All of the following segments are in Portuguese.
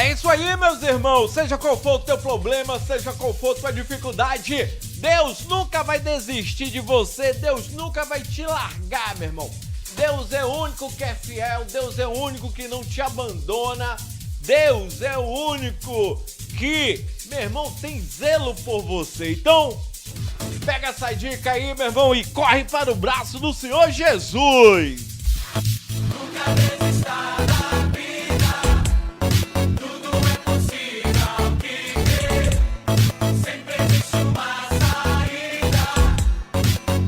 É isso aí, meus irmãos, seja qual for o teu problema, seja qual for a tua dificuldade, Deus nunca vai desistir de você, Deus nunca vai te largar, meu irmão. Deus é o único que é fiel, Deus é o único que não te abandona, Deus é o único que, meu irmão, tem zelo por você. Então, pega essa dica aí, meu irmão, e corre para o braço do Senhor Jesus. Nunca desista da vida, tudo é possível que crê. Sempre existe uma saída,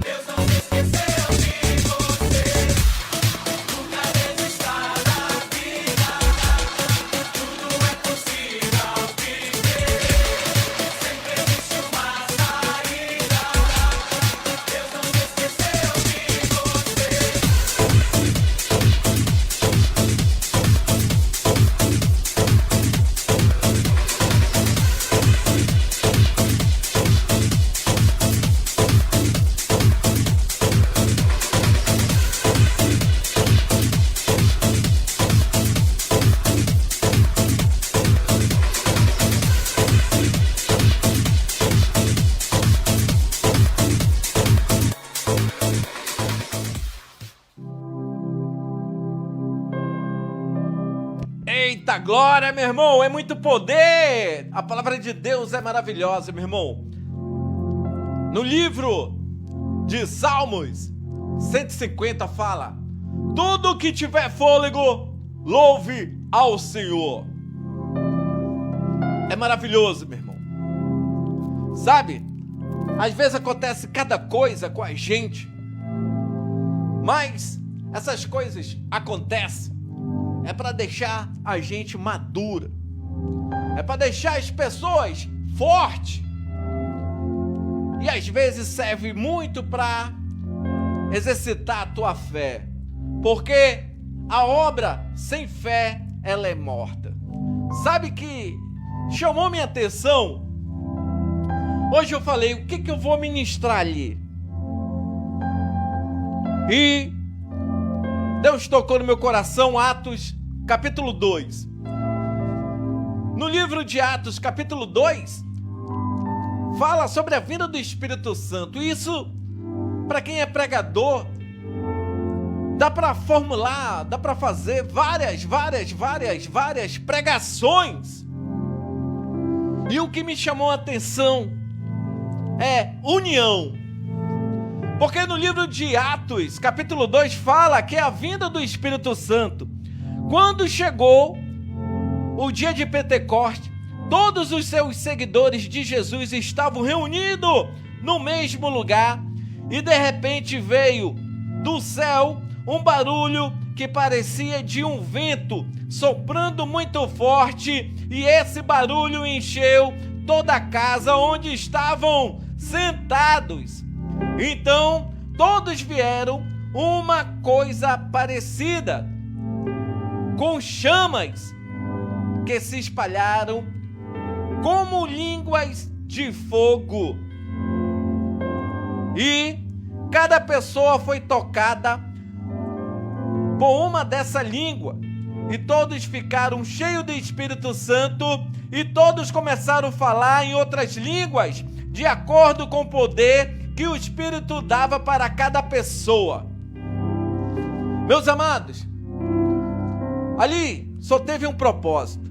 Deus não se esqueceu de você. Nunca desista da vida, tudo é possível que crê. Sempre existe uma saída, Deus não se esqueceu de você. Eita glória, meu irmão, é muito poder! A palavra de Deus é maravilhosa, meu irmão. No livro de Salmos 150 fala: tudo que tiver fôlego, louve ao Senhor. É maravilhoso, meu irmão. Sabe, às vezes acontece cada coisa com a gente, mas essas coisas acontecem é para deixar a gente madura, é para deixar as pessoas fortes, e às vezes serve muito para exercitar a tua fé, porque a obra sem fé ela é morta. Sabe que chamou minha atenção? Hoje eu falei, o que eu vou ministrar ali? E Deus tocou no meu coração Atos, capítulo 2. No livro de Atos, capítulo 2, fala sobre a vinda do Espírito Santo. Isso, para quem é pregador, dá para formular, dá para fazer várias pregações. E o que me chamou a atenção é união. Porque no livro de Atos, capítulo 2, fala que é a vinda do Espírito Santo. Quando chegou o dia de Pentecostes, todos os seus seguidores de Jesus estavam reunidos no mesmo lugar, e de repente veio do céu um barulho que parecia de um vento soprando muito forte, e esse barulho encheu toda a casa onde estavam sentados. Então, todos vieram uma coisa parecida, com chamas que se espalharam como línguas de fogo. E cada pessoa foi tocada por uma dessa língua, e todos ficaram cheios do Espírito Santo, e todos começaram a falar em outras línguas, de acordo com o poder que o Espírito dava para cada pessoa. Meus amados, ali só teve um propósito.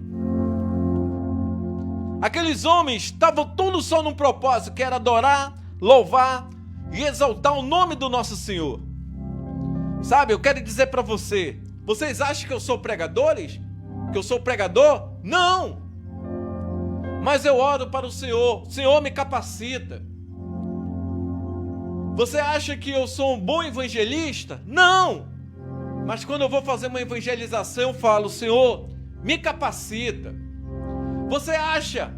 Aqueles homens estavam todos só num propósito, que era adorar, louvar e exaltar o nome do nosso Senhor. Sabe, eu quero dizer para vocês acham que eu sou pregadores? Que eu sou pregador? Não! Mas eu oro para o Senhor me capacita. Você acha que eu sou um bom evangelista? Não! Mas quando eu vou fazer uma evangelização, eu falo: Senhor, me capacita. Você acha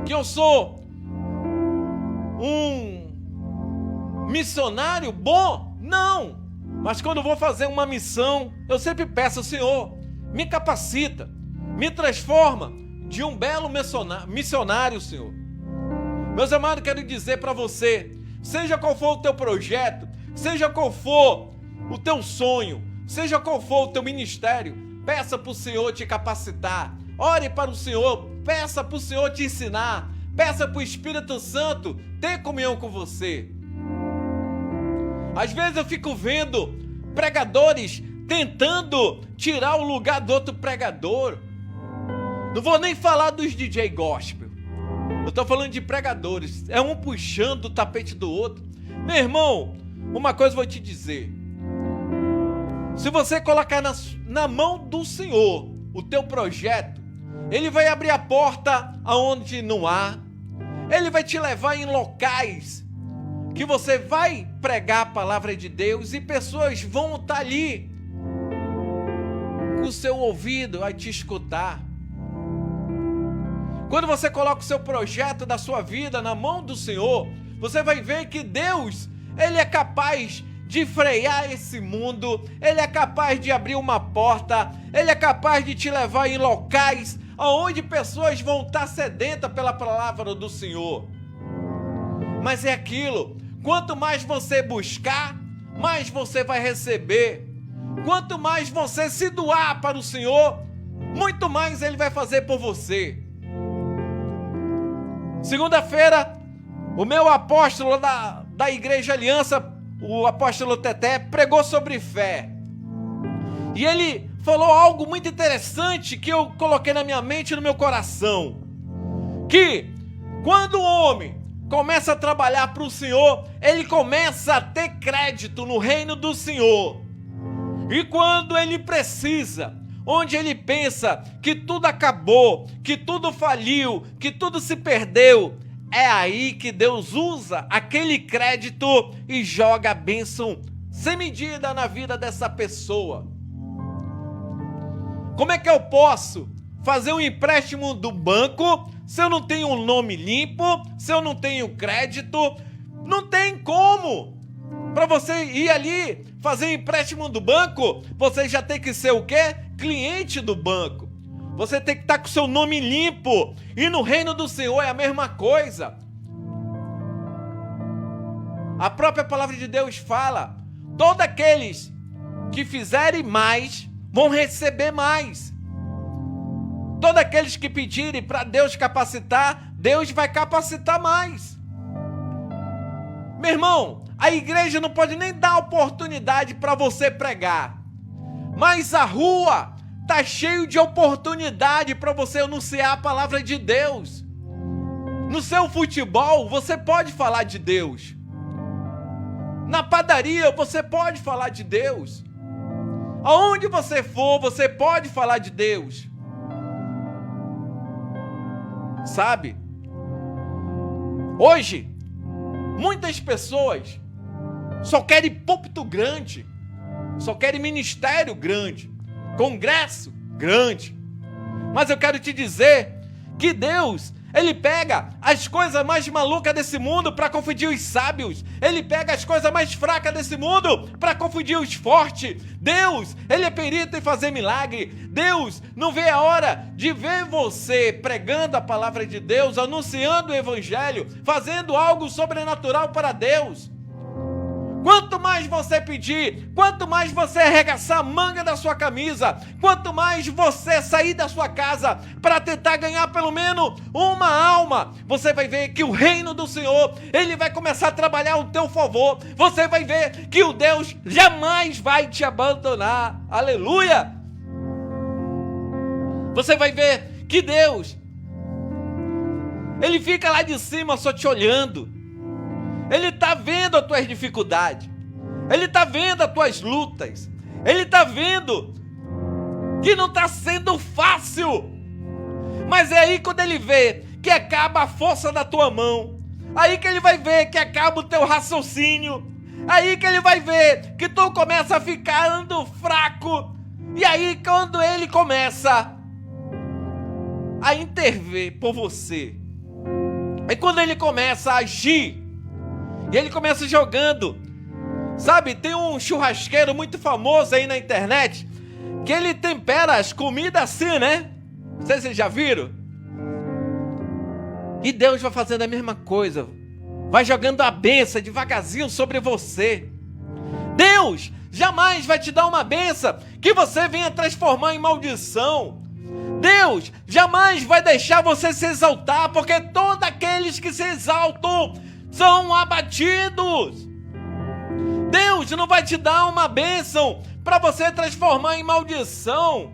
que eu sou um missionário bom? Não! Mas quando eu vou fazer uma missão, eu sempre peço: Senhor, me capacita, me transforma de um belo missionário, Senhor. Meus amados, quero dizer para você, seja qual for o teu projeto, seja qual for o teu sonho, seja qual for o teu ministério, peça para o Senhor te capacitar, ore para o Senhor, peça para o Senhor te ensinar, peça para o Espírito Santo ter comunhão com você. Às vezes eu fico vendo pregadores tentando tirar o lugar do outro pregador. Não vou nem falar dos DJ gospel. Eu estou falando de pregadores. É um puxando o tapete do outro. Meu irmão, uma coisa eu vou te dizer. Se você colocar na mão do Senhor o teu projeto, Ele vai abrir a porta aonde não há. Ele vai te levar em locais que você vai pregar a palavra de Deus e pessoas vão estar ali com o seu ouvido a te escutar. Quando você coloca o seu projeto da sua vida na mão do Senhor, você vai ver que Deus, Ele é capaz de frear esse mundo, Ele é capaz de abrir uma porta, Ele é capaz de te levar em locais onde pessoas vão estar sedentas pela palavra do Senhor. Mas é aquilo, quanto mais você buscar, mais você vai receber. Quanto mais você se doar para o Senhor, muito mais Ele vai fazer por você. Segunda-feira, o meu apóstolo da Igreja Aliança, o apóstolo Teté, pregou sobre fé. E ele falou algo muito interessante que eu coloquei na minha mente e no meu coração. Que quando o homem começa a trabalhar para o Senhor, ele começa a ter crédito no reino do Senhor. E quando ele precisa, onde ele pensa que tudo acabou, que tudo faliu, que tudo se perdeu, é aí que Deus usa aquele crédito e joga a bênção sem medida na vida dessa pessoa. Como é que eu posso fazer um empréstimo do banco se eu não tenho um nome limpo, se eu não tenho crédito? Não tem como. Para você ir ali fazer um empréstimo do banco, você já tem que ser o quê? Cliente do banco. Você tem que estar com o seu nome limpo. E no reino do Senhor é a mesma coisa. A própria palavra de Deus fala: todos aqueles que fizerem mais vão receber mais. Todos aqueles que pedirem para Deus capacitar, Deus vai capacitar mais. Meu irmão, a igreja não pode nem dar oportunidade para você pregar, mas a rua está cheio de oportunidade para você anunciar a palavra de Deus. No seu futebol, você pode falar de Deus. Na padaria, você pode falar de Deus. Aonde você for, você pode falar de Deus. Sabe? Hoje, muitas pessoas só querem púlpito grande, só querem ministério grande, congresso grande. Mas eu quero te dizer que Deus, Ele pega as coisas mais malucas desse mundo para confundir os sábios. Ele pega as coisas mais fracas desse mundo para confundir os fortes. Deus, Ele é perito em fazer milagre. Deus não vê a hora de ver você pregando a palavra de Deus, anunciando o evangelho, fazendo algo sobrenatural para Deus. Quanto mais você pedir, quanto mais você arregaçar a manga da sua camisa, quanto mais você sair da sua casa para tentar ganhar pelo menos uma alma, você vai ver que o reino do Senhor, Ele vai começar a trabalhar ao teu favor. Você vai ver que o Deus jamais vai te abandonar. Aleluia! Você vai ver que Deus, Ele fica lá de cima só te olhando. Ele está vendo as tuas dificuldades. Ele está vendo as tuas lutas. Ele está vendo que não está sendo fácil. Mas é aí quando Ele vê que acaba a força da tua mão. Aí que Ele vai ver que acaba o teu raciocínio. Aí que Ele vai ver que tu começa a ficar andando fraco. E aí quando Ele começa a intervir por você. É quando Ele começa a agir. E ele começa jogando. Sabe, tem um churrasqueiro muito famoso aí na internet, que ele tempera as comidas assim, né? Não sei se vocês já viram. E Deus vai fazendo a mesma coisa. Vai jogando a bênção devagarzinho sobre você. Deus jamais vai te dar uma bênção que você venha transformar em maldição. Deus jamais vai deixar você se exaltar, porque todos aqueles que se exaltam são abatidos. Deus não vai te dar uma bênção para você transformar em maldição.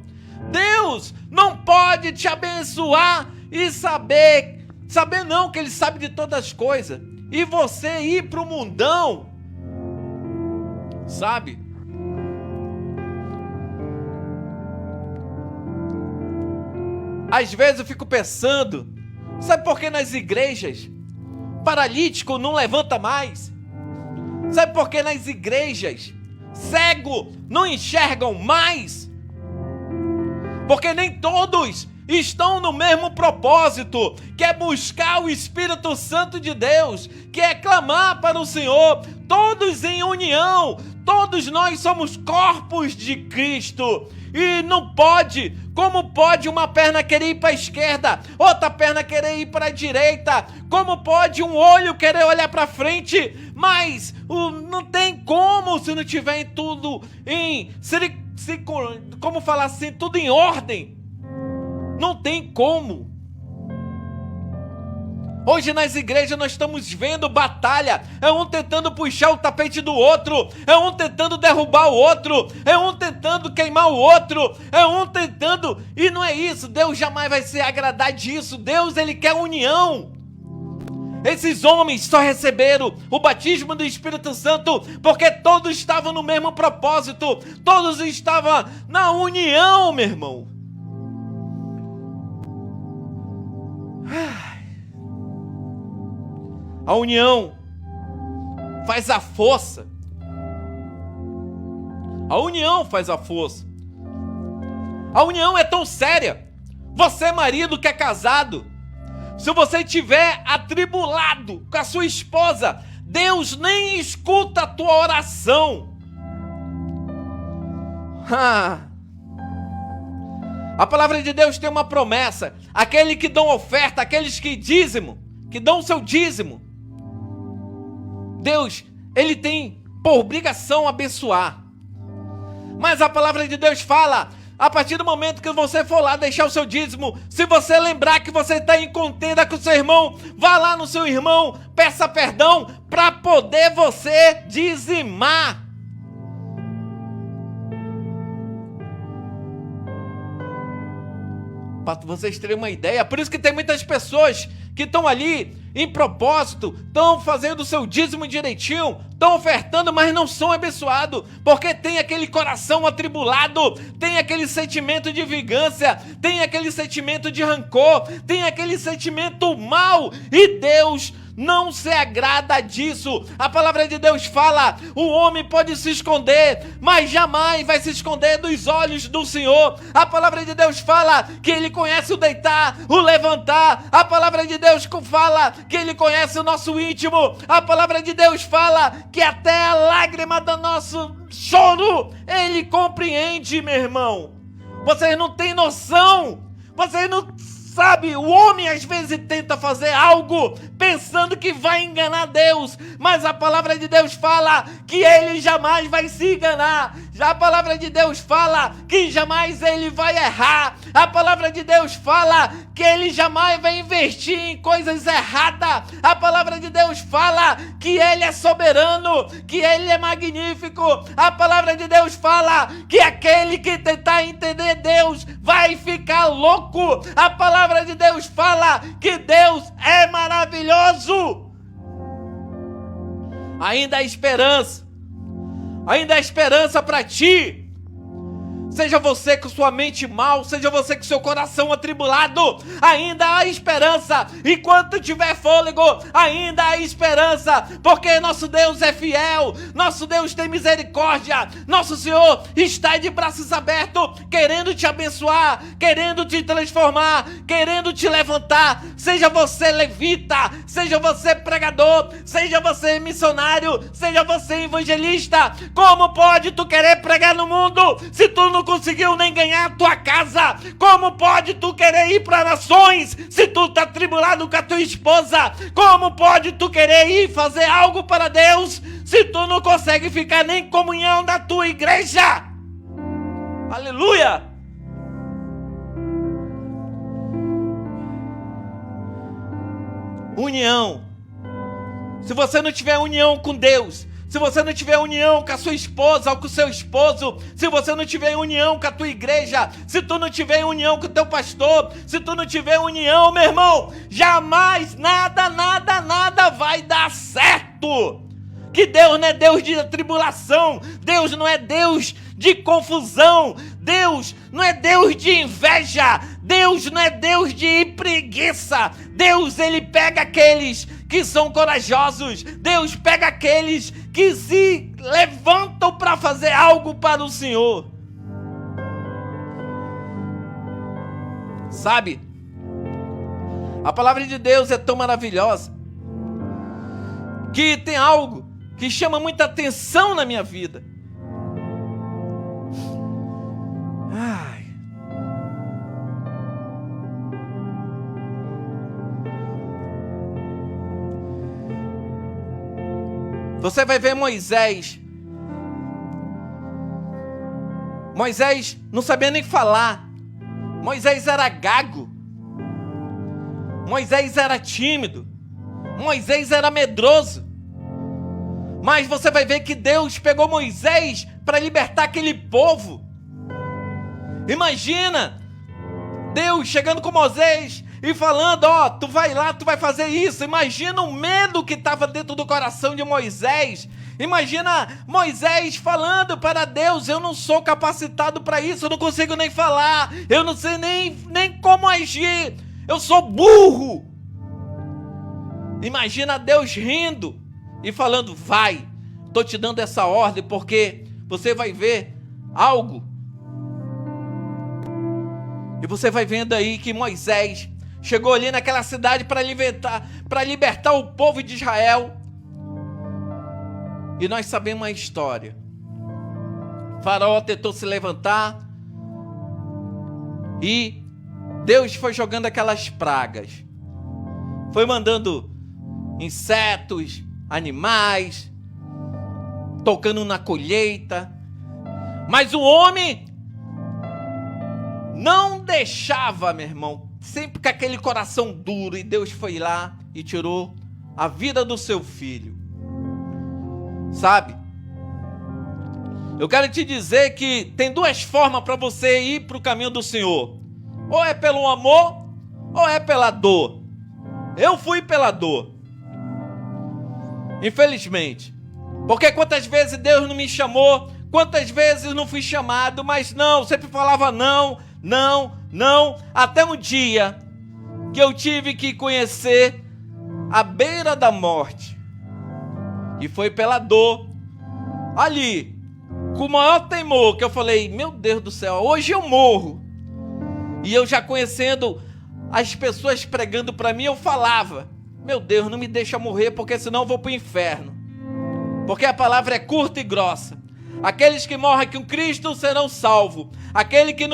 Deus não pode te abençoar e saber não que Ele sabe de todas as coisas, e você ir para o mundão, sabe? Às vezes eu fico pensando, sabe por que nas igrejas paralítico não levanta mais? Sabe por que nas igrejas cego não enxergam mais? Porque nem todos estão no mesmo propósito, que é buscar o Espírito Santo de Deus, que é clamar para o Senhor, todos em união. Todos nós somos corpos de Cristo. E não pode, como pode uma perna querer ir para a esquerda, outra perna querer ir para a direita, como pode um olho querer olhar para frente, mas não tem como se não tiver tudo como falar assim, tudo em ordem. Não tem como. Hoje nas igrejas nós estamos vendo batalha, é um tentando puxar o tapete do outro, é um tentando derrubar o outro, é um tentando queimar o outro, é um tentando, e não é isso. Deus jamais vai se agradar disso. Deus, Ele quer união. Esses homens só receberam o batismo do Espírito Santo porque todos estavam no mesmo propósito, todos estavam na união, meu irmão. A união faz a força. A união faz a força. A união é tão séria. Você, marido que é casado, se você estiver atribulado com a sua esposa, Deus nem escuta a tua oração. A palavra de Deus tem uma promessa. Aquele que dão oferta, aqueles que dão o seu dízimo, Deus, Ele tem por obrigação abençoar. Mas a palavra de Deus fala, a partir do momento que você for lá deixar o seu dízimo, se você lembrar que você está em contenda com o seu irmão, vá lá no seu irmão, peça perdão para poder você dizimar. Para vocês terem uma ideia, por isso que tem muitas pessoas que estão ali em propósito, estão fazendo o seu dízimo direitinho, estão ofertando, mas não são abençoados, porque tem aquele coração atribulado, tem aquele sentimento de vingança, tem aquele sentimento de rancor, tem aquele sentimento mau, e Deus não se agrada disso. A palavra de Deus fala, o homem pode se esconder, mas jamais vai se esconder dos olhos do Senhor. A palavra de Deus fala que Ele conhece o deitar, o levantar. A palavra de Deus fala que Ele conhece o nosso íntimo. A palavra de Deus fala que até a lágrima do nosso choro Ele compreende, meu irmão. Vocês não têm noção. Vocês não sabe, o homem às vezes tenta fazer algo pensando que vai enganar Deus, mas a palavra de Deus fala que Ele jamais vai se enganar. Já a palavra de Deus fala que jamais Ele vai errar. A palavra de Deus fala que Ele jamais vai investir em coisas erradas. A palavra de Deus fala que Ele é soberano, que Ele é magnífico. A palavra de Deus fala que aquele que tentar entender Deus vai ficar louco. A palavra de Deus fala que Deus é maravilhoso. Ainda há esperança. Ainda há esperança para ti. Seja você com sua mente mal, seja você com seu coração atribulado, ainda há esperança. Enquanto tiver fôlego, ainda há esperança, porque nosso Deus é fiel, nosso Deus tem misericórdia, nosso Senhor está de braços abertos, querendo te abençoar, querendo te transformar, querendo te levantar. Seja você levita, seja você pregador, seja você missionário, seja você evangelista. Como pode tu querer pregar no mundo se tu não conseguiu nem ganhar a tua casa? Como pode tu querer ir para nações se tu tá atribulado com a tua esposa? Como pode tu querer ir fazer algo para Deus se tu não consegue ficar nem em comunhão da tua igreja? Aleluia! união. Se você não tiver união com Deus, se você não tiver união com a sua esposa ou com o seu esposo, se você não tiver união com a tua igreja, se tu não tiver união com o teu pastor, se tu não tiver união, meu irmão, jamais nada vai dar certo. Que Deus não é Deus de tribulação, Deus não é Deus de confusão, Deus não é Deus de inveja, Deus não é Deus de preguiça. Deus, ele pega aqueles que são corajosos, Deus pega aqueles que se levantam para fazer algo para o Senhor. Sabe, a palavra de Deus é tão maravilhosa que tem algo que chama muita atenção na minha vida. Ai. Você vai ver Moisés. Moisés não sabia nem falar. Moisés era gago. Moisés era tímido. Moisés era medroso. Mas você vai ver que Deus pegou Moisés para libertar aquele povo. Imagina Deus chegando com Moisés e falando: ó, tu vai lá, tu vai fazer isso. Imagina o medo que estava dentro do coração de Moisés. Imagina Moisés falando para Deus: eu não sou capacitado para isso, eu não consigo nem falar, eu não sei nem como agir, eu sou burro. Imagina Deus rindo e falando: vai, estou te dando essa ordem porque você vai ver algo. E você vai vendo aí que Moisés chegou ali naquela cidade para libertar o povo de Israel. E nós sabemos a história. Faraó tentou se levantar e Deus foi jogando aquelas pragas. Foi mandando insetos, animais, tocando na colheita. Mas o homem não deixava, meu irmão, sempre com aquele coração duro. E Deus foi lá e tirou a vida do seu filho. Sabe? Eu quero te dizer que tem duas formas para você ir para o caminho do Senhor. Ou é pelo amor, ou é pela dor. Eu fui pela dor. Infelizmente. Porque quantas vezes Deus não me chamou, quantas vezes não fui chamado, mas não, sempre falava não, até um dia que eu tive que conhecer a beira da morte. E foi pela dor, ali, com o maior temor, que eu falei: meu Deus do céu, hoje eu morro. E eu já conhecendo as pessoas pregando para mim, eu falava: meu Deus, não me deixa morrer, porque senão eu vou para o inferno. Porque a palavra é curta e grossa. Aqueles que morrem com Cristo serão salvos. Aqueles que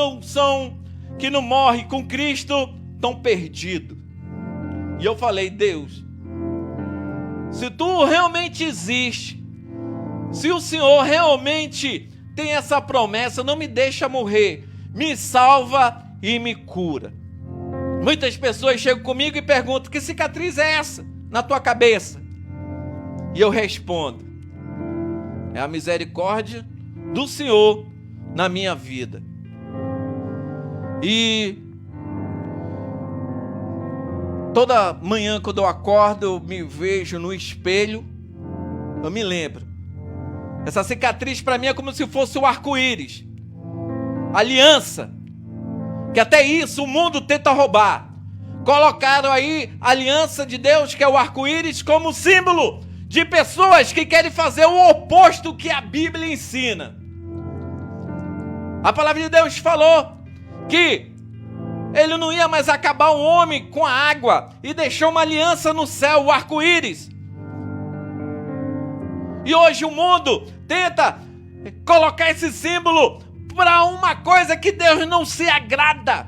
não morrem com Cristo estão perdidos. E eu falei: Deus, se tu realmente existe, se o Senhor realmente tem essa promessa, não me deixa morrer, me salva e me cura. Muitas pessoas chegam comigo e perguntam: que cicatriz é essa na tua cabeça? E eu respondo: é a misericórdia do Senhor na minha vida. E toda manhã quando eu acordo, eu me vejo no espelho, eu me lembro. Essa cicatriz para mim é como se fosse o arco-íris, aliança, que até isso o mundo tenta roubar. Colocaram aí a aliança de Deus, que é o arco-íris, como símbolo de pessoas que querem fazer o oposto que a Bíblia ensina. A palavra de Deus falou que ele não ia mais acabar o homem com a água e deixou uma aliança no céu, o arco-íris. E hoje o mundo tenta colocar esse símbolo para uma coisa que Deus não se agrada.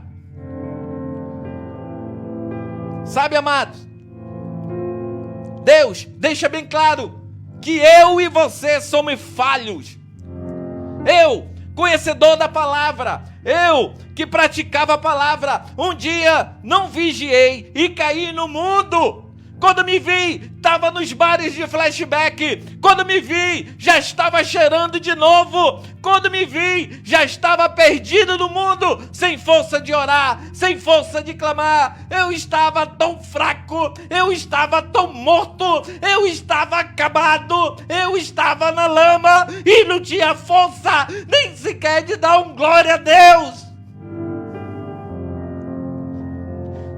Sabe, amados? Deus deixa bem claro que eu e você somos falhos. Eu, conhecedor da palavra, eu que praticava a palavra, um dia não vigiei e caí no mundo. Quando me vi, estava nos bares de flashback. Quando me vi, já estava cheirando de novo. Quando me vi, já estava perdido no mundo, sem força de orar, sem força de clamar. Eu estava tão fraco, eu estava tão morto, eu estava acabado, eu estava na lama e não tinha força nem sequer de dar um glória a Deus.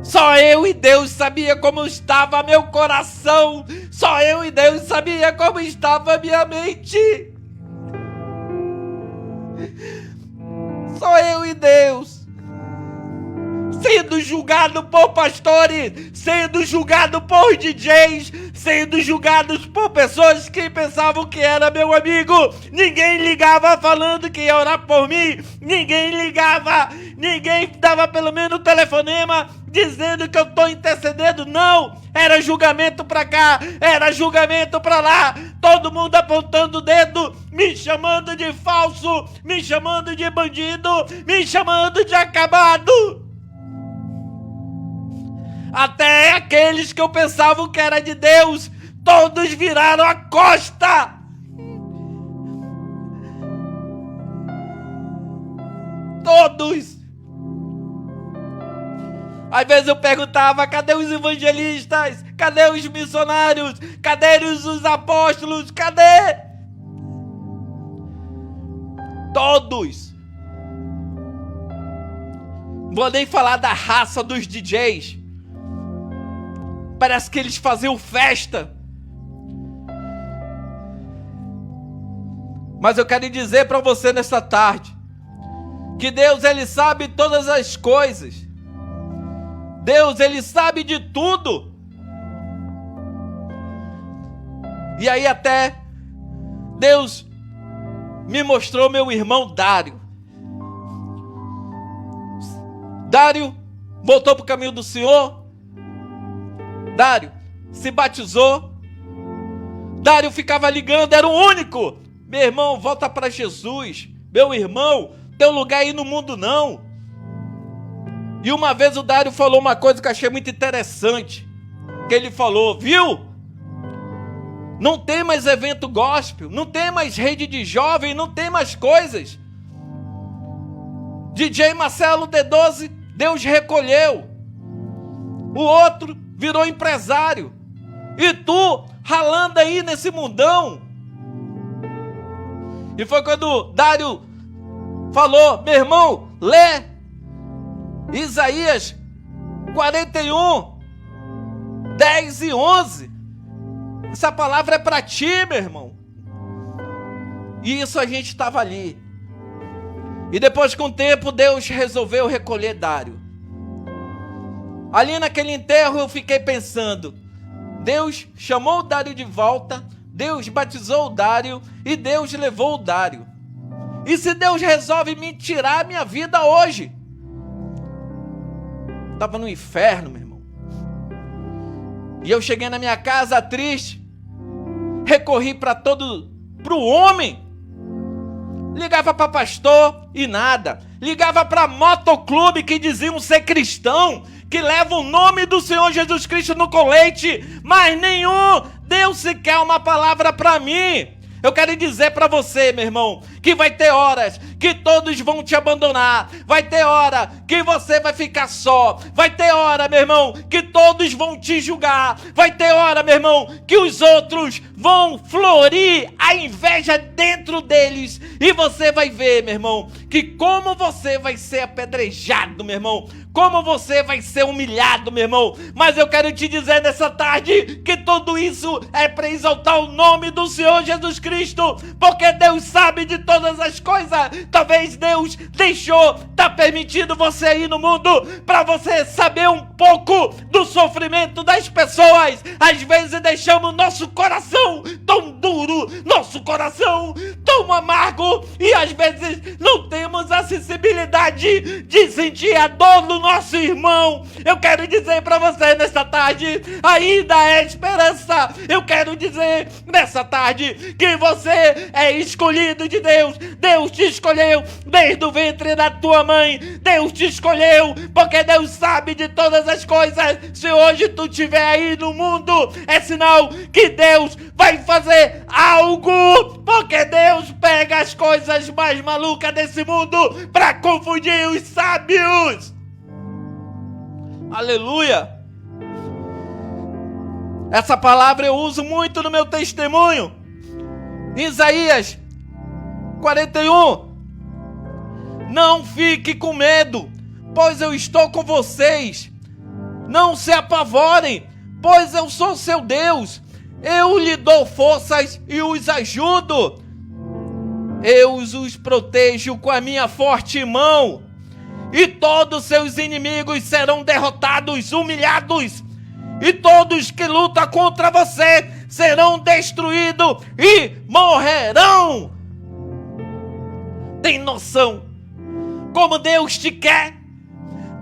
Só eu e Deus sabia como estava meu coração. Só eu e Deus sabia como estava minha mente. Só eu e Deus. Sendo julgado por pastores, sendo julgado por DJs, sendo julgados por pessoas que pensavam que era meu amigo. Ninguém ligava falando que ia orar por mim. Ninguém ligava, ninguém dava pelo menos um telefonema dizendo que eu estou intercedendo. Não, era julgamento para cá, era julgamento para lá. Todo mundo apontando o dedo, me chamando de falso, me chamando de bandido, me chamando de acabado. Até aqueles que eu pensava que era de Deus, todos viraram a costa. Todos. Às vezes eu perguntava, cadê os evangelistas? Cadê os missionários? Cadê os apóstolos? Cadê? Todos. Vou nem falar da raça dos DJs. Parece que eles faziam festa. Mas eu quero dizer para você nessa tarde que Deus, Ele sabe todas as coisas. Deus, Ele sabe de tudo. E aí até Deus me mostrou meu irmão Dário. Dário voltou para o caminho do Senhor. Dário se batizou. Dário ficava ligando, era o único. Meu irmão, volta para Jesus. Meu irmão, teu lugar aí no mundo não. E uma vez o Dário falou uma coisa que eu achei muito interessante. Que ele falou, viu? Não tem mais evento gospel, não tem mais rede de jovem, não tem mais coisas. DJ Marcelo D12, Deus recolheu. O outro virou empresário. E tu, ralando aí nesse mundão. E foi quando Dário falou, meu irmão, lê Isaías 41, 10 e 11. Essa palavra é para ti, meu irmão. E isso a gente estava ali. E depois, com o tempo, Deus resolveu recolher Dário. Ali naquele enterro eu fiquei pensando, Deus chamou o Dário de volta, Deus batizou o Dário e Deus levou o Dário. E se Deus resolve me tirar a minha vida hoje? Estava no inferno, meu irmão. E eu cheguei na minha casa triste, recorri para o homem. Ligava para pastor e nada. Ligava para motoclube que diziam ser cristão, que leva o nome do Senhor Jesus Cristo no colete, mas nenhum deu sequer uma palavra para mim. Eu quero dizer para você, meu irmão, que vai ter horas que todos vão te abandonar. Vai ter hora que você vai ficar só. Vai ter hora, meu irmão, que todos vão te julgar. Vai ter hora, meu irmão, que os outros vão florir a inveja dentro deles. E você vai ver, meu irmão, que como você vai ser apedrejado, meu irmão. Como você vai ser humilhado, meu irmão. Mas eu quero te dizer nessa tarde que tudo isso é para exaltar o nome do Senhor Jesus Cristo. Porque Deus sabe de todas as coisas. Talvez Deus deixou, tá permitindo você ir no mundo para você saber um pouco do sofrimento das pessoas. Às vezes deixamos nosso coração tão duro, nosso coração tão amargo. E às vezes não temos a sensibilidade de sentir a dor do nosso irmão. Eu quero dizer para você nessa tarde, ainda é esperança. Eu quero dizer nessa tarde que você é escolhido de Deus. Deus te escolheu desde o ventre da tua mãe. Deus te escolheu, porque Deus sabe de todas as coisas. Se hoje tu estiver aí no mundo, é sinal que Deus vai fazer algo, porque Deus pega as coisas mais malucas desse mundo para confundir os sábios. Aleluia! Essa palavra eu uso muito no meu testemunho. Isaías 41. Não fique com medo, pois eu estou com vocês. Não se apavorem, pois eu sou seu Deus. Eu lhe dou forças e os ajudo. Eu os protejo com a minha forte mão. E todos seus inimigos serão derrotados, humilhados. E todos que lutam contra você serão destruídos e morrerão. Tem noção como Deus te quer?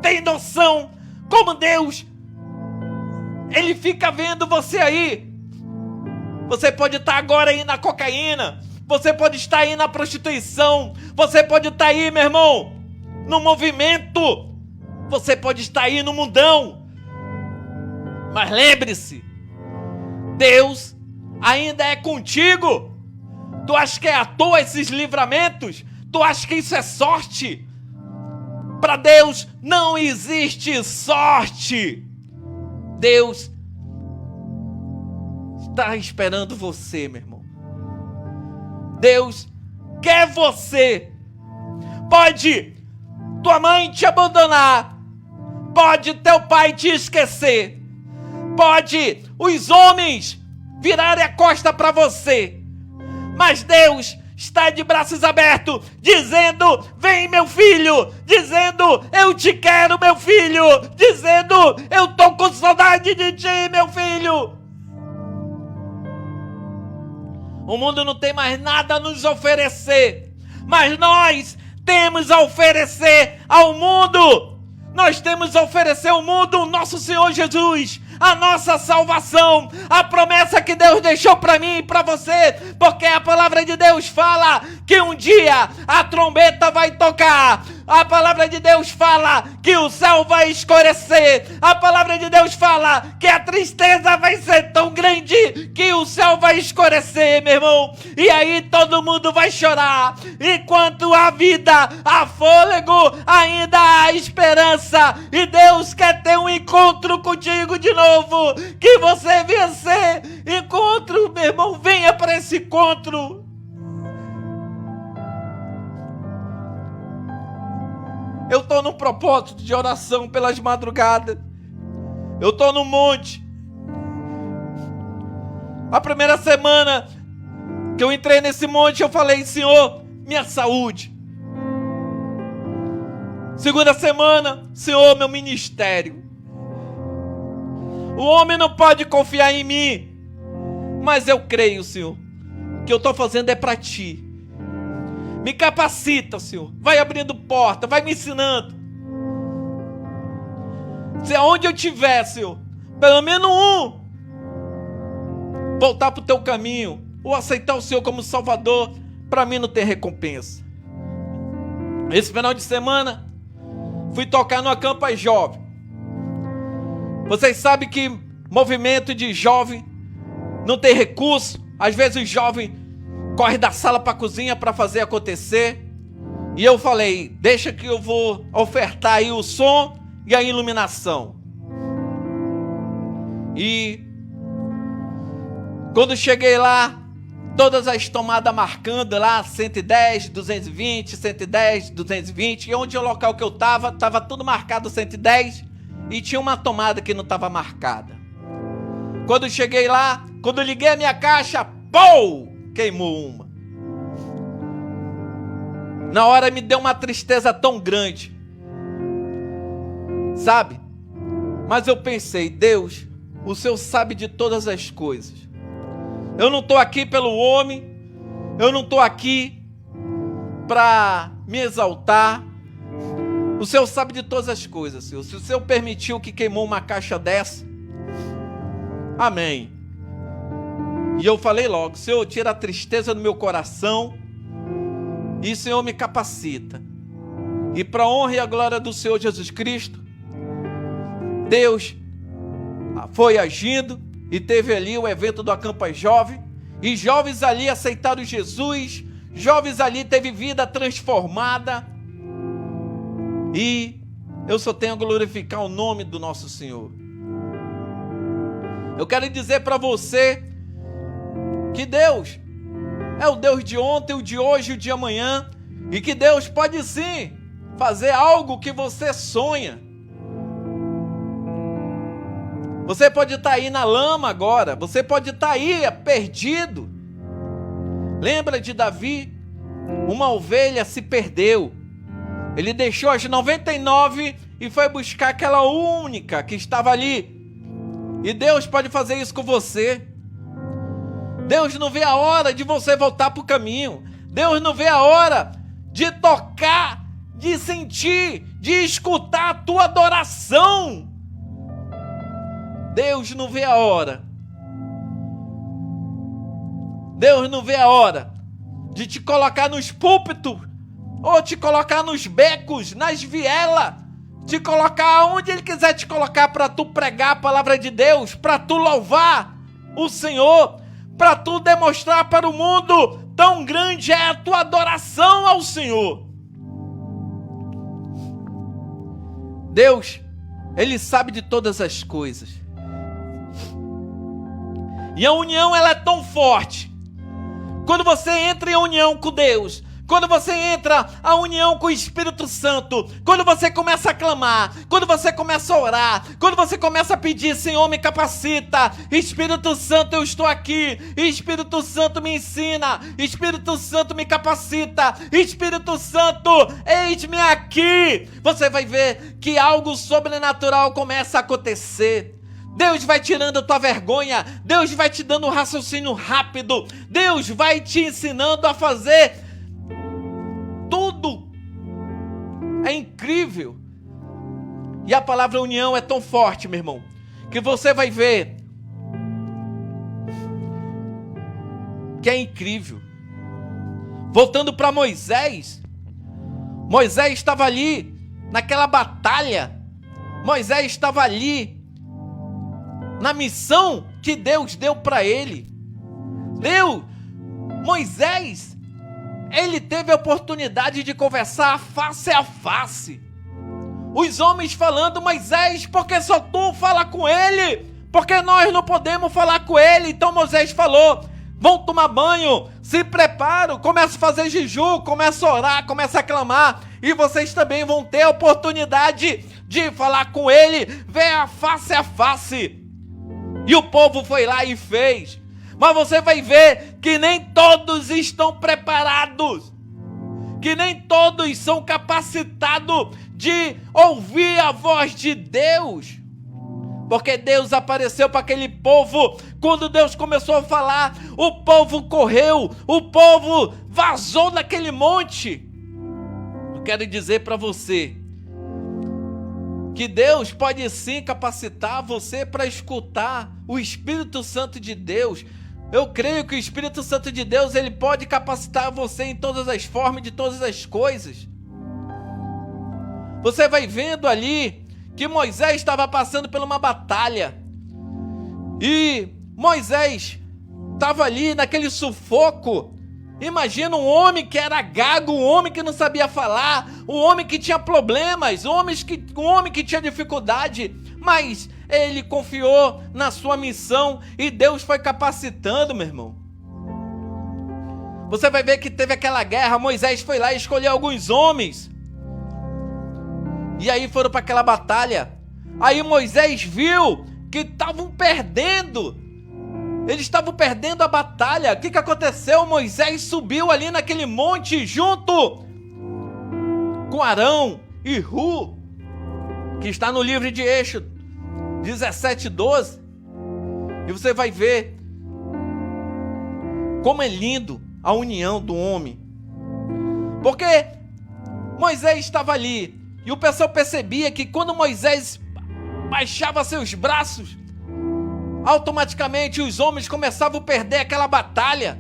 Tem noção como Deus, Ele fica vendo você aí? Você pode estar agora aí na cocaína, você pode estar aí na prostituição, você pode estar aí, meu irmão, no movimento, você pode estar aí no mundão. Mas lembre-se, Deus ainda é contigo. Tu acha que é à toa esses livramentos? Tu acha que isso é sorte? Para Deus não existe sorte. Deus está esperando você, meu irmão. Deus quer você. Pode tua mãe te abandonar, pode teu pai te esquecer, pode os homens virarem a costa para você, mas Deus está de braços abertos, dizendo: vem, meu filho, dizendo: eu te quero, meu filho, dizendo: eu tô com saudade de ti, meu filho. O mundo não tem mais nada a nos oferecer, mas nós temos a oferecer ao mundo. Nós temos a oferecer ao mundo o nosso Senhor Jesus, a nossa salvação, a promessa que Deus deixou para mim e para você, porque a palavra de Deus fala que um dia a trombeta vai tocar, a palavra de Deus fala que o céu vai escurecer, a palavra de Deus fala que a tristeza vai ser tão grande que o céu vai escurecer, meu irmão, e aí todo mundo vai chorar. Enquanto há vida, há fôlego, ainda há esperança, e Deus quer ter um encontro contigo de novo, que você venha ser encontro, meu irmão, venha para esse encontro. Eu estou num propósito de oração pelas madrugadas. Eu estou no monte. A primeira semana que eu entrei nesse monte, eu falei: Senhor, minha saúde. Segunda semana: Senhor, meu ministério. O homem não pode confiar em mim, mas eu creio, Senhor, que eu estou fazendo é para Ti. Me capacita, Senhor. Vai abrindo porta, vai me ensinando. Se aonde eu estiver, Senhor, pelo menos um, voltar para o Teu caminho, ou aceitar o Senhor como Salvador, para mim não tem recompensa. Esse final de semana, fui tocar no Acampa Jovem. Vocês sabem que movimento de jovem não tem recurso. Às vezes os jovens correm da sala para a cozinha para fazer acontecer. E eu falei: deixa que eu vou ofertar aí o som e a iluminação. E quando cheguei lá, todas as tomadas marcando lá, 110, 220, 110, 220. E onde é o local que eu estava tudo marcado 110. E tinha uma tomada que não estava marcada. Quando cheguei lá, quando liguei a minha caixa, pô, queimou uma. Na hora me deu uma tristeza tão grande, sabe? Mas eu pensei: Deus, o Senhor sabe de todas as coisas. Eu não estou aqui pelo homem, eu não estou aqui para me exaltar. O Senhor sabe de todas as coisas, Senhor. Se o Senhor permitiu que queimou uma caixa dessa, amém. E eu falei logo: Senhor, tira a tristeza do meu coração e, Senhor, me capacita. E para a honra e a glória do Senhor Jesus Cristo, Deus foi agindo e teve ali o evento do Acampa Jovem, e jovens ali aceitaram Jesus, jovens ali teve vida transformada, e eu só tenho a glorificar o nome do nosso Senhor. Eu quero dizer para você que Deus é o Deus de ontem, o de hoje e o de amanhã, e que Deus pode sim fazer algo que você sonha. Você pode estar aí na lama agora, você pode estar aí perdido. Lembra de Davi? Uma ovelha se perdeu. Ele deixou as 99 e foi buscar aquela única que estava ali. E Deus pode fazer isso com você. Deus não vê a hora de você voltar para o caminho. Deus não vê a hora de tocar, de sentir, de escutar a tua adoração. Deus não vê a hora. Deus não vê a hora de te colocar nos púlpitos, ou te colocar nos becos, nas vielas, te colocar onde Ele quiser te colocar para tu pregar a palavra de Deus, para tu louvar o Senhor, para tu demonstrar para o mundo tão grande é a tua adoração ao Senhor. Deus, Ele sabe de todas as coisas. E a união, ela é tão forte. Quando você entra em união com Deus, quando você entra em união com o Espírito Santo, quando você começa a clamar, quando você começa a orar, quando você começa a pedir, Senhor, me capacita, Espírito Santo, eu estou aqui, Espírito Santo, me ensina, Espírito Santo, me capacita, Espírito Santo, eis-me aqui. Você vai ver que algo sobrenatural começa a acontecer. Deus vai tirando a tua vergonha, Deus vai te dando um raciocínio rápido, Deus vai te ensinando a fazer tudo. É incrível. E a palavra união é tão forte, meu irmão, que você vai ver que é incrível. Voltando para Moisés, Moisés estava ali naquela batalha, Moisés estava ali na missão que Deus deu para ele. Moisés, ele teve a oportunidade de conversar face a face. Os homens falando, Moisés, por que só tu fala com ele? Porque nós não podemos falar com ele. Então Moisés falou, vão tomar banho, se preparam, começa a fazer jejum, começa a orar, começa a clamar, e vocês também vão ter a oportunidade de falar com ele, venha face a face. E o povo foi lá e fez. Mas você vai ver que nem todos estão preparados, que nem todos são capacitados de ouvir a voz de Deus. Porque Deus apareceu para aquele povo. Quando Deus começou a falar, o povo correu, o povo vazou daquele monte. Eu quero dizer para você que Deus pode sim capacitar você para escutar o Espírito Santo de Deus. Eu creio que o Espírito Santo de Deus, ele pode capacitar você em todas as formas, de todas as coisas. Você vai vendo ali que Moisés estava passando por uma batalha. E Moisés estava ali naquele sufoco. Imagina um homem que era gago, um homem que não sabia falar, um homem que tinha problemas, um homem que tinha dificuldade, mas ele confiou na sua missão e Deus foi capacitando, meu irmão. Você vai ver que teve aquela guerra, Moisés foi lá e escolheu alguns homens, e aí foram para aquela batalha. Aí Moisés viu que estavam perdendo. Eles estavam perdendo a batalha. O que aconteceu? Moisés subiu ali naquele monte junto com Arão e Ru, que está no livro de Êxodo 17:12. E você vai ver como é lindo a união do homem. Porque Moisés estava ali e o pessoal percebia que quando Moisés baixava seus braços, automaticamente os homens começavam a perder aquela batalha.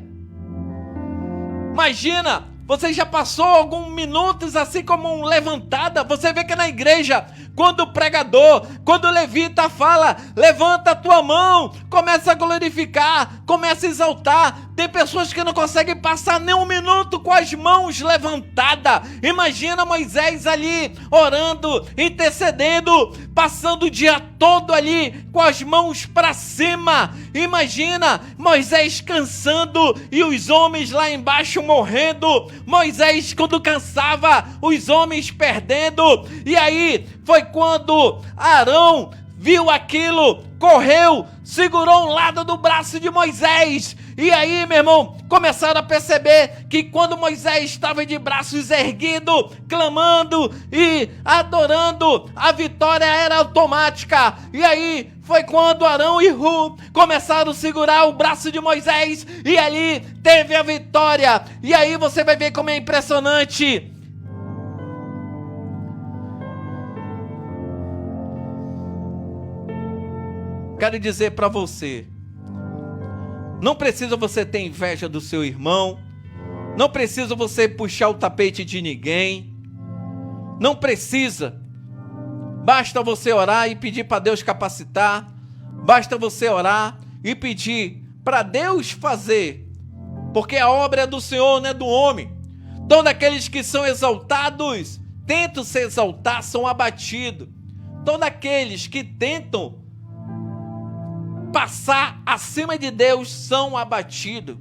Imagina Você já passou alguns minutos assim como um levantada? Você vê que na igreja, quando o pregador, quando o levita fala, levanta a tua mão, começa a glorificar, começa a exaltar. Tem pessoas que não conseguem passar nem um minuto com as mãos levantadas. Imagina Moisés ali, orando, intercedendo, passando o dia todo ali, com as mãos para cima. Imagina Moisés cansando e os homens lá embaixo morrendo. Moisés, quando cansava, os homens perdendo. E aí foi quando Arão viu aquilo, correu, segurou um lado do braço de Moisés. E aí, meu irmão, começaram a perceber que quando Moisés estava de braços erguidos, clamando e adorando, a vitória era automática. E aí foi quando Arão e Ru começaram a segurar o braço de Moisés e ali teve a vitória. E aí você vai ver como é impressionante. Quero dizer para você, não precisa você ter inveja do seu irmão, não precisa você puxar o tapete de ninguém, não precisa. Basta você orar e pedir para Deus capacitar, basta você orar e pedir para Deus fazer, porque a obra é do Senhor, não é do homem. Todos aqueles que são exaltados, tentam se exaltar, são abatidos. Todos aqueles que tentam passar acima de Deus são abatidos.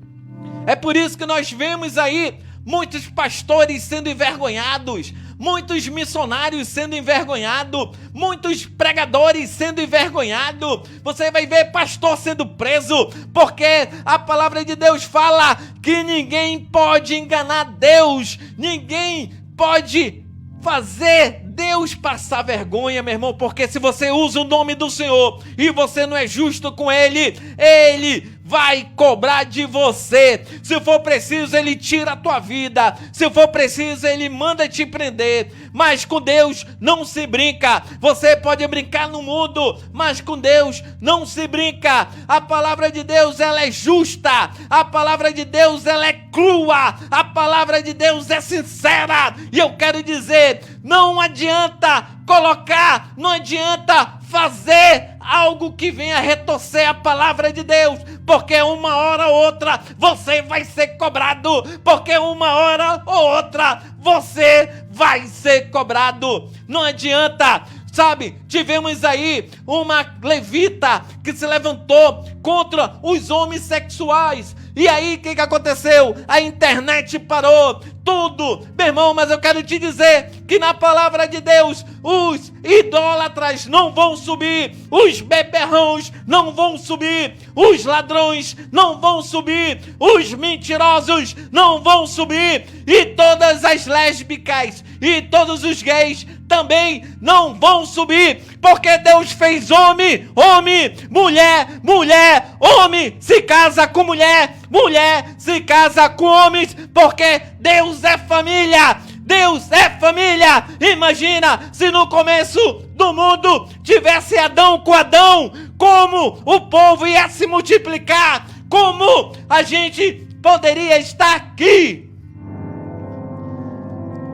É por isso que nós vemos aí muitos pastores sendo envergonhados, muitos missionários sendo envergonhados, muitos pregadores sendo envergonhados. Você vai ver pastor sendo preso, porque a palavra de Deus fala que ninguém pode enganar Deus, ninguém pode fazer Deus passar vergonha, meu irmão, porque se você usa o nome do Senhor e você não é justo com Ele, Ele vai cobrar de você. Se for preciso, Ele tira a tua vida. Se for preciso, Ele manda te prender. Mas com Deus não se brinca. Você pode brincar no mundo, mas com Deus não se brinca. A palavra de Deus, ela é justa. A palavra de Deus, ela é crua. A palavra de Deus é sincera. E eu quero dizer, não adianta colocar, não adianta fazer algo que venha retorcer a palavra de Deus, porque uma hora ou outra você vai ser cobrado, porque uma hora ou outra você vai ser cobrado. Não adianta. Sabe, tivemos aí uma levita que se levantou contra os homossexuais. E aí, o que aconteceu? A internet parou, tudo. Meu irmão, mas eu quero te dizer que na palavra de Deus, os idólatras não vão subir, os beberrões não vão subir, os ladrões não vão subir, os mentirosos não vão subir, e todas as lésbicas e todos os gays também não vão subir, porque Deus fez homem, homem, mulher, mulher, homem se casa com mulher, mulher se casa com homens, porque Deus é família, Deus é família. Imagina se no começo do mundo tivesse Adão com Adão, como o povo ia se multiplicar, como a gente poderia estar aqui.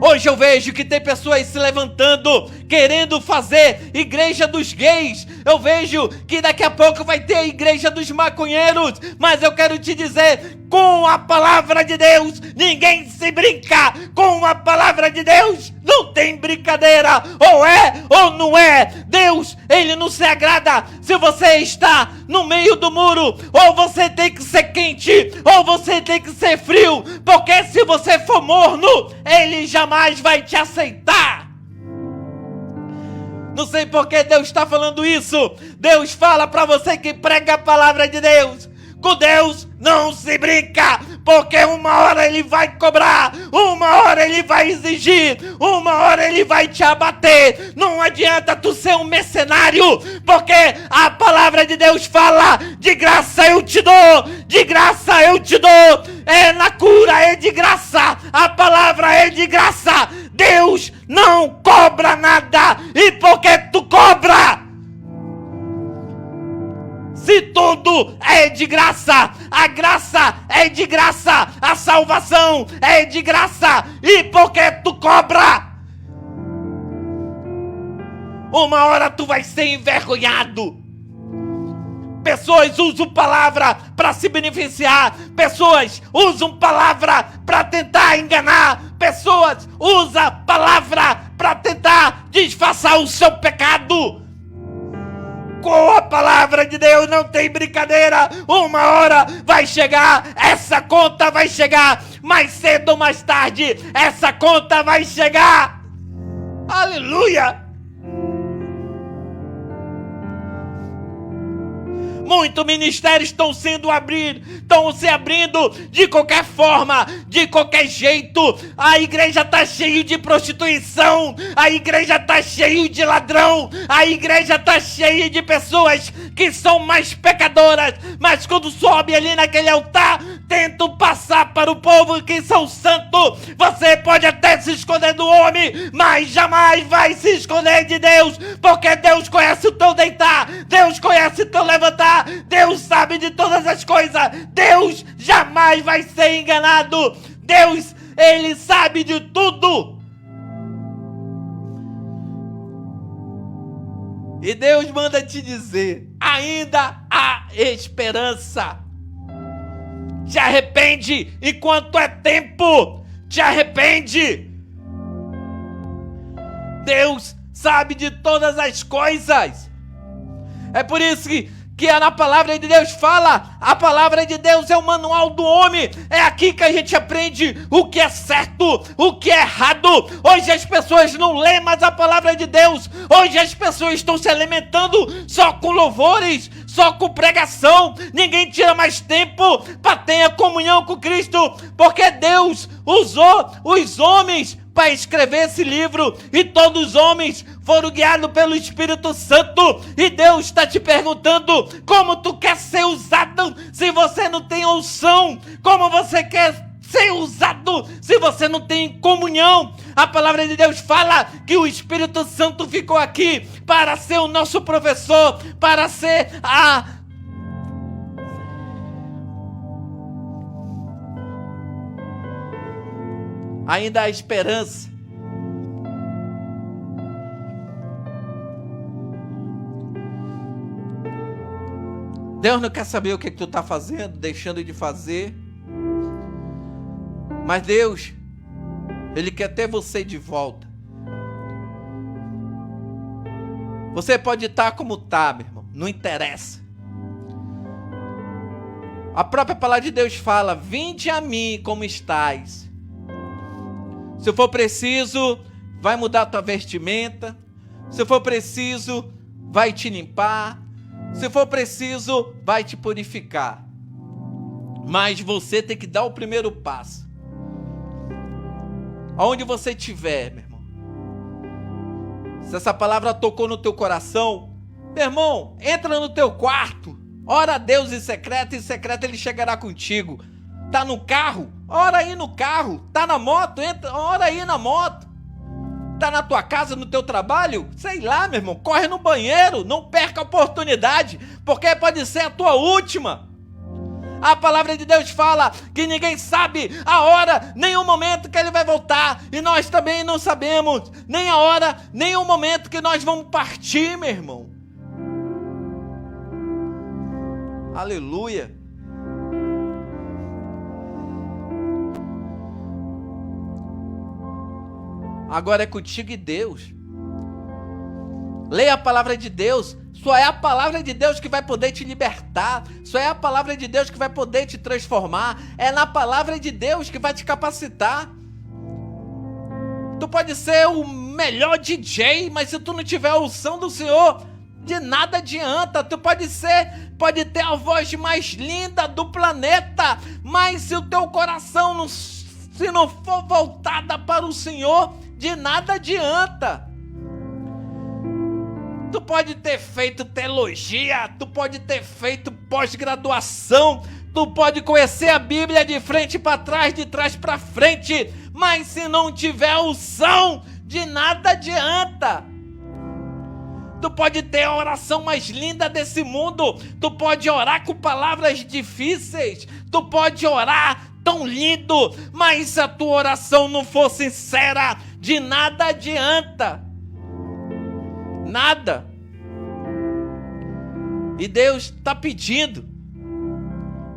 Hoje eu vejo que tem pessoas se levantando, querendo fazer igreja dos gays. Eu vejo que daqui a pouco vai ter a igreja dos maconheiros. Mas eu quero te dizer, com a palavra de Deus, ninguém se brinca. Com a palavra de Deus, não tem brincadeira. Ou é ou não é. Deus, Ele não se agrada se você está no meio do muro. Ou você tem que ser quente, ou você tem que ser frio. Porque se você for morno, Ele jamais vai te aceitar. Não sei por que Deus está falando isso. Deus fala para você que prega a palavra de Deus. Com Deus não se brinca, porque uma hora Ele vai cobrar, uma hora Ele vai exigir, uma hora Ele vai te abater. Não adianta tu ser um mercenário, porque a palavra de Deus fala, de graça eu te dou, de graça eu te dou. É na cura, é de graça, a palavra é de graça. Deus não cobra nada, e porque tu cobra? Se tudo é de graça, a graça é de graça, a salvação é de graça, e porque tu cobra, uma hora tu vai ser envergonhado. Pessoas usam palavra para se beneficiar. Pessoas usam palavra para tentar enganar. Pessoas usam palavra para tentar disfarçar o seu pecado. Com a palavra de Deus não tem brincadeira. Uma hora vai chegar, essa conta vai chegar. Mais cedo ou mais tarde, essa conta vai chegar. Aleluia! Muitos ministérios estão se abrindo de qualquer forma, de qualquer jeito. A igreja está cheia de prostituição, a igreja está cheia de ladrão, a igreja está cheia de pessoas que são mais pecadoras, mas quando sobe ali naquele altar, tentam passar para o povo que são santos. Você pode até se esconder do homem, mas jamais vai se esconder de Deus, porque Deus conhece o teu deitar, Deus conhece o teu levantar, Deus sabe de todas as coisas. Deus jamais vai ser enganado. Deus, Ele sabe de tudo. E Deus manda te dizer: ainda há esperança. Te arrepende enquanto é tempo. Te arrepende. Deus sabe de todas as coisas. É por isso que na palavra de Deus fala, a palavra de Deus é o manual do homem. É aqui que a gente aprende o que é certo, o que é errado. Hoje as pessoas não lêem mais a palavra de Deus. Hoje as pessoas estão se alimentando só com louvores, só com pregação. Ninguém tira mais tempo para ter a comunhão com Cristo, porque Deus usou os homens para escrever esse livro, e todos os homens foram guiados pelo Espírito Santo. E Deus está te perguntando: como tu quer ser usado se você não tem unção? Como você quer ser usado se você não tem comunhão? A palavra de Deus fala que o Espírito Santo ficou aqui para ser o nosso professor, para ser ainda há esperança. Deus não quer saber o que tu está fazendo, deixando de fazer. Mas Deus, Ele quer ter você de volta. Você pode estar como está, meu irmão, não interessa. A própria palavra de Deus fala: vinde a mim como estás. Se for preciso, vai mudar a tua vestimenta. Se for preciso, vai te limpar. Se for preciso, vai te purificar. Mas você tem que dar o primeiro passo. Aonde você estiver, meu irmão. Se essa palavra tocou no teu coração, meu irmão, entra no teu quarto. Ora a Deus em secreto Ele chegará contigo. Tá no carro? Ora aí no carro. Tá na moto? Ora aí na moto. Tá na tua casa, no teu trabalho? Sei lá, meu irmão. Corre no banheiro. Não perca a oportunidade, porque pode ser a tua última. A palavra de Deus fala que ninguém sabe a hora, nem o momento que Ele vai voltar. E nós também não sabemos nem a hora, nem o momento que nós vamos partir, meu irmão. Aleluia. Agora é contigo e Deus. Leia a palavra de Deus. Só é a palavra de Deus que vai poder te libertar. Só é a palavra de Deus que vai poder te transformar. É na palavra de Deus que vai te capacitar. Tu pode ser o melhor DJ, mas se tu não tiver a unção do Senhor, de nada adianta. Tu pode ter a voz mais linda do planeta, mas se o teu coração se não for voltada para o Senhor, de nada adianta. Tu pode ter feito teologia, tu pode ter feito pós-graduação, tu pode conhecer a Bíblia de frente para trás, de trás para frente, mas se não tiver unção, de nada adianta. Tu pode ter a oração mais linda desse mundo. Tu pode orar com palavras difíceis. Tu pode orar tão lindo. Mas se a tua oração não for sincera, de nada adianta. Nada. E Deus está pedindo.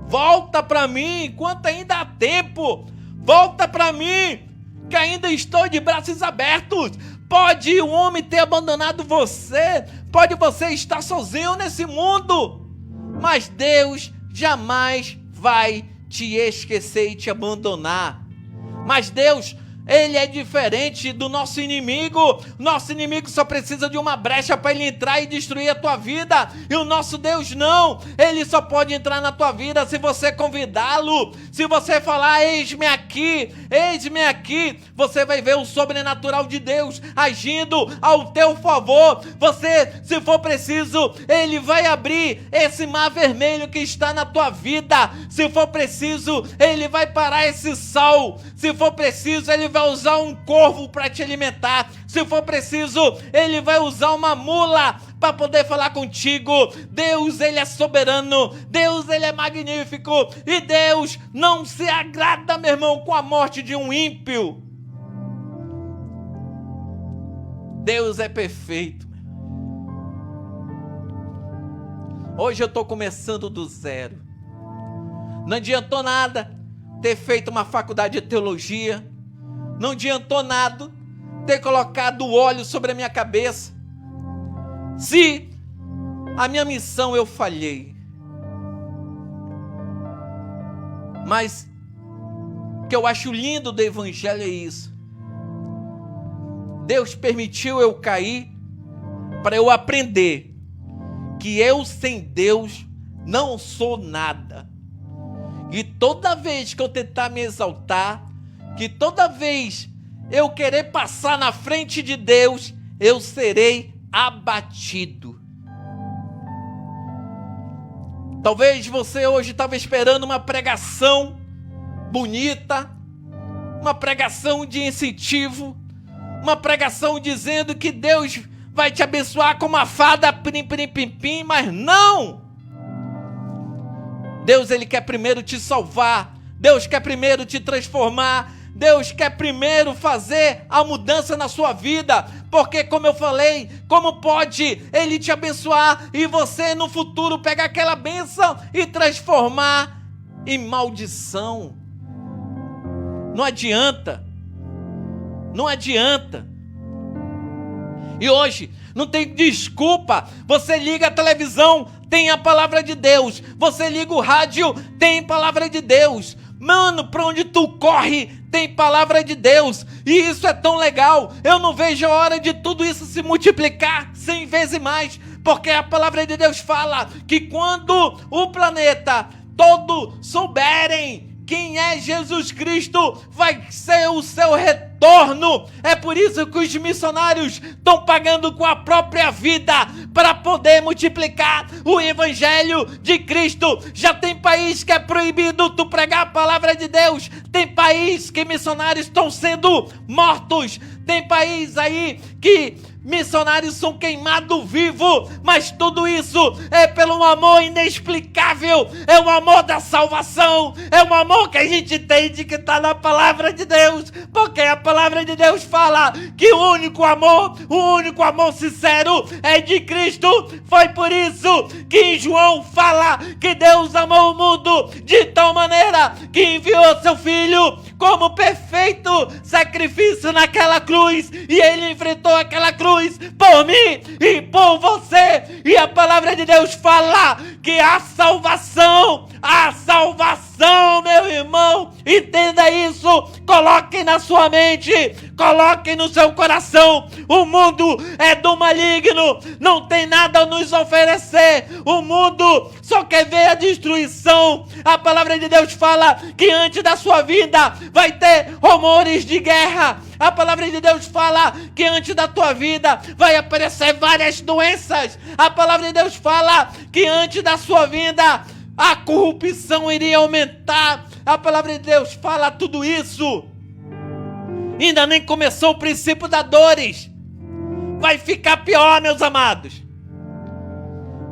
Volta para mim enquanto ainda há tempo. Volta para mim, que ainda estou de braços abertos. Pode o homem ter abandonado você, pode você estar sozinho nesse mundo, mas Deus jamais vai te esquecer e te abandonar. Mas Deus, Ele é diferente do nosso inimigo. Nosso inimigo só precisa de uma brecha para ele entrar e destruir a tua vida. E o nosso Deus não. Ele só pode entrar na tua vida se você convidá-lo. Se você falar, eis-me aqui, você vai ver o sobrenatural de Deus agindo ao teu favor. Você, se for preciso, Ele vai abrir esse mar vermelho que está na tua vida. Se for preciso, Ele vai parar esse sol. Se for preciso, Ele vai usar um corvo para te alimentar. Se for preciso, Ele vai usar uma mula para poder falar contigo. Deus, Ele é soberano. Deus, Ele é magnífico. E Deus não se agrada, meu irmão, com a morte de um ímpio. Deus é perfeito. Hoje eu estou começando do zero. Não adiantou nada ter feito uma faculdade de teologia. Não adiantou nada ter colocado óleo sobre a minha cabeça. Se a minha missão eu falhei. Mas o que eu acho lindo do Evangelho é isso. Deus permitiu eu cair para eu aprender que eu sem Deus não sou nada. E toda vez que eu tentar me exaltar, que toda vez eu querer passar na frente de Deus, eu serei abatido. Talvez você hoje estava esperando uma pregação bonita, uma pregação de incentivo, uma pregação dizendo que Deus vai te abençoar com uma fada pim, mas não! Deus, Ele quer primeiro te salvar. Deus quer primeiro te transformar. Deus quer primeiro fazer a mudança na sua vida. Porque, como eu falei, como pode Ele te abençoar e você no futuro pegar aquela bênção e transformar em maldição? Não adianta. Não adianta. E hoje não tem desculpa. Você liga a televisão, tem a palavra de Deus. Você liga o rádio, tem palavra de Deus. Mano, pra onde tu corre, tem palavra de Deus. E isso é tão legal. Eu não vejo a hora de tudo isso se multiplicar 100 vezes mais. Porque a palavra de Deus fala que quando o planeta todo souberem quem é Jesus Cristo, vai ser o seu retorno. É por isso que os missionários estão pagando com a própria vida para poder multiplicar o evangelho de Cristo. Já tem país que é proibido tu pregar a palavra de Deus. Tem país que missionários estão sendo mortos. Tem país aí que missionários são queimados vivos, mas tudo isso é pelo amor inexplicável, é o amor da salvação, é o amor que a gente entende que está na palavra de Deus, porque a palavra de Deus fala que o único amor sincero é de Cristo. Foi por isso que em João fala que Deus amou o mundo de tal maneira que enviou seu Filho como perfeito sacrifício naquela cruz, e Ele enfrentou aquela cruz por mim e por você. E a palavra de Deus fala que a salvação, meu irmão, entenda isso, coloque na sua mente, coloque no seu coração. O mundo é do maligno, não tem nada a nos oferecer. O mundo só quer ver a destruição. A palavra de Deus fala que antes da sua vinda vai ter rumores de guerra. A palavra de Deus fala que antes da tua vida vai aparecer várias doenças. A palavra de Deus fala que antes da sua vinda a corrupção iria aumentar. A palavra de Deus fala tudo isso. Ainda nem começou o princípio das dores. vai ficar pior, meus amados.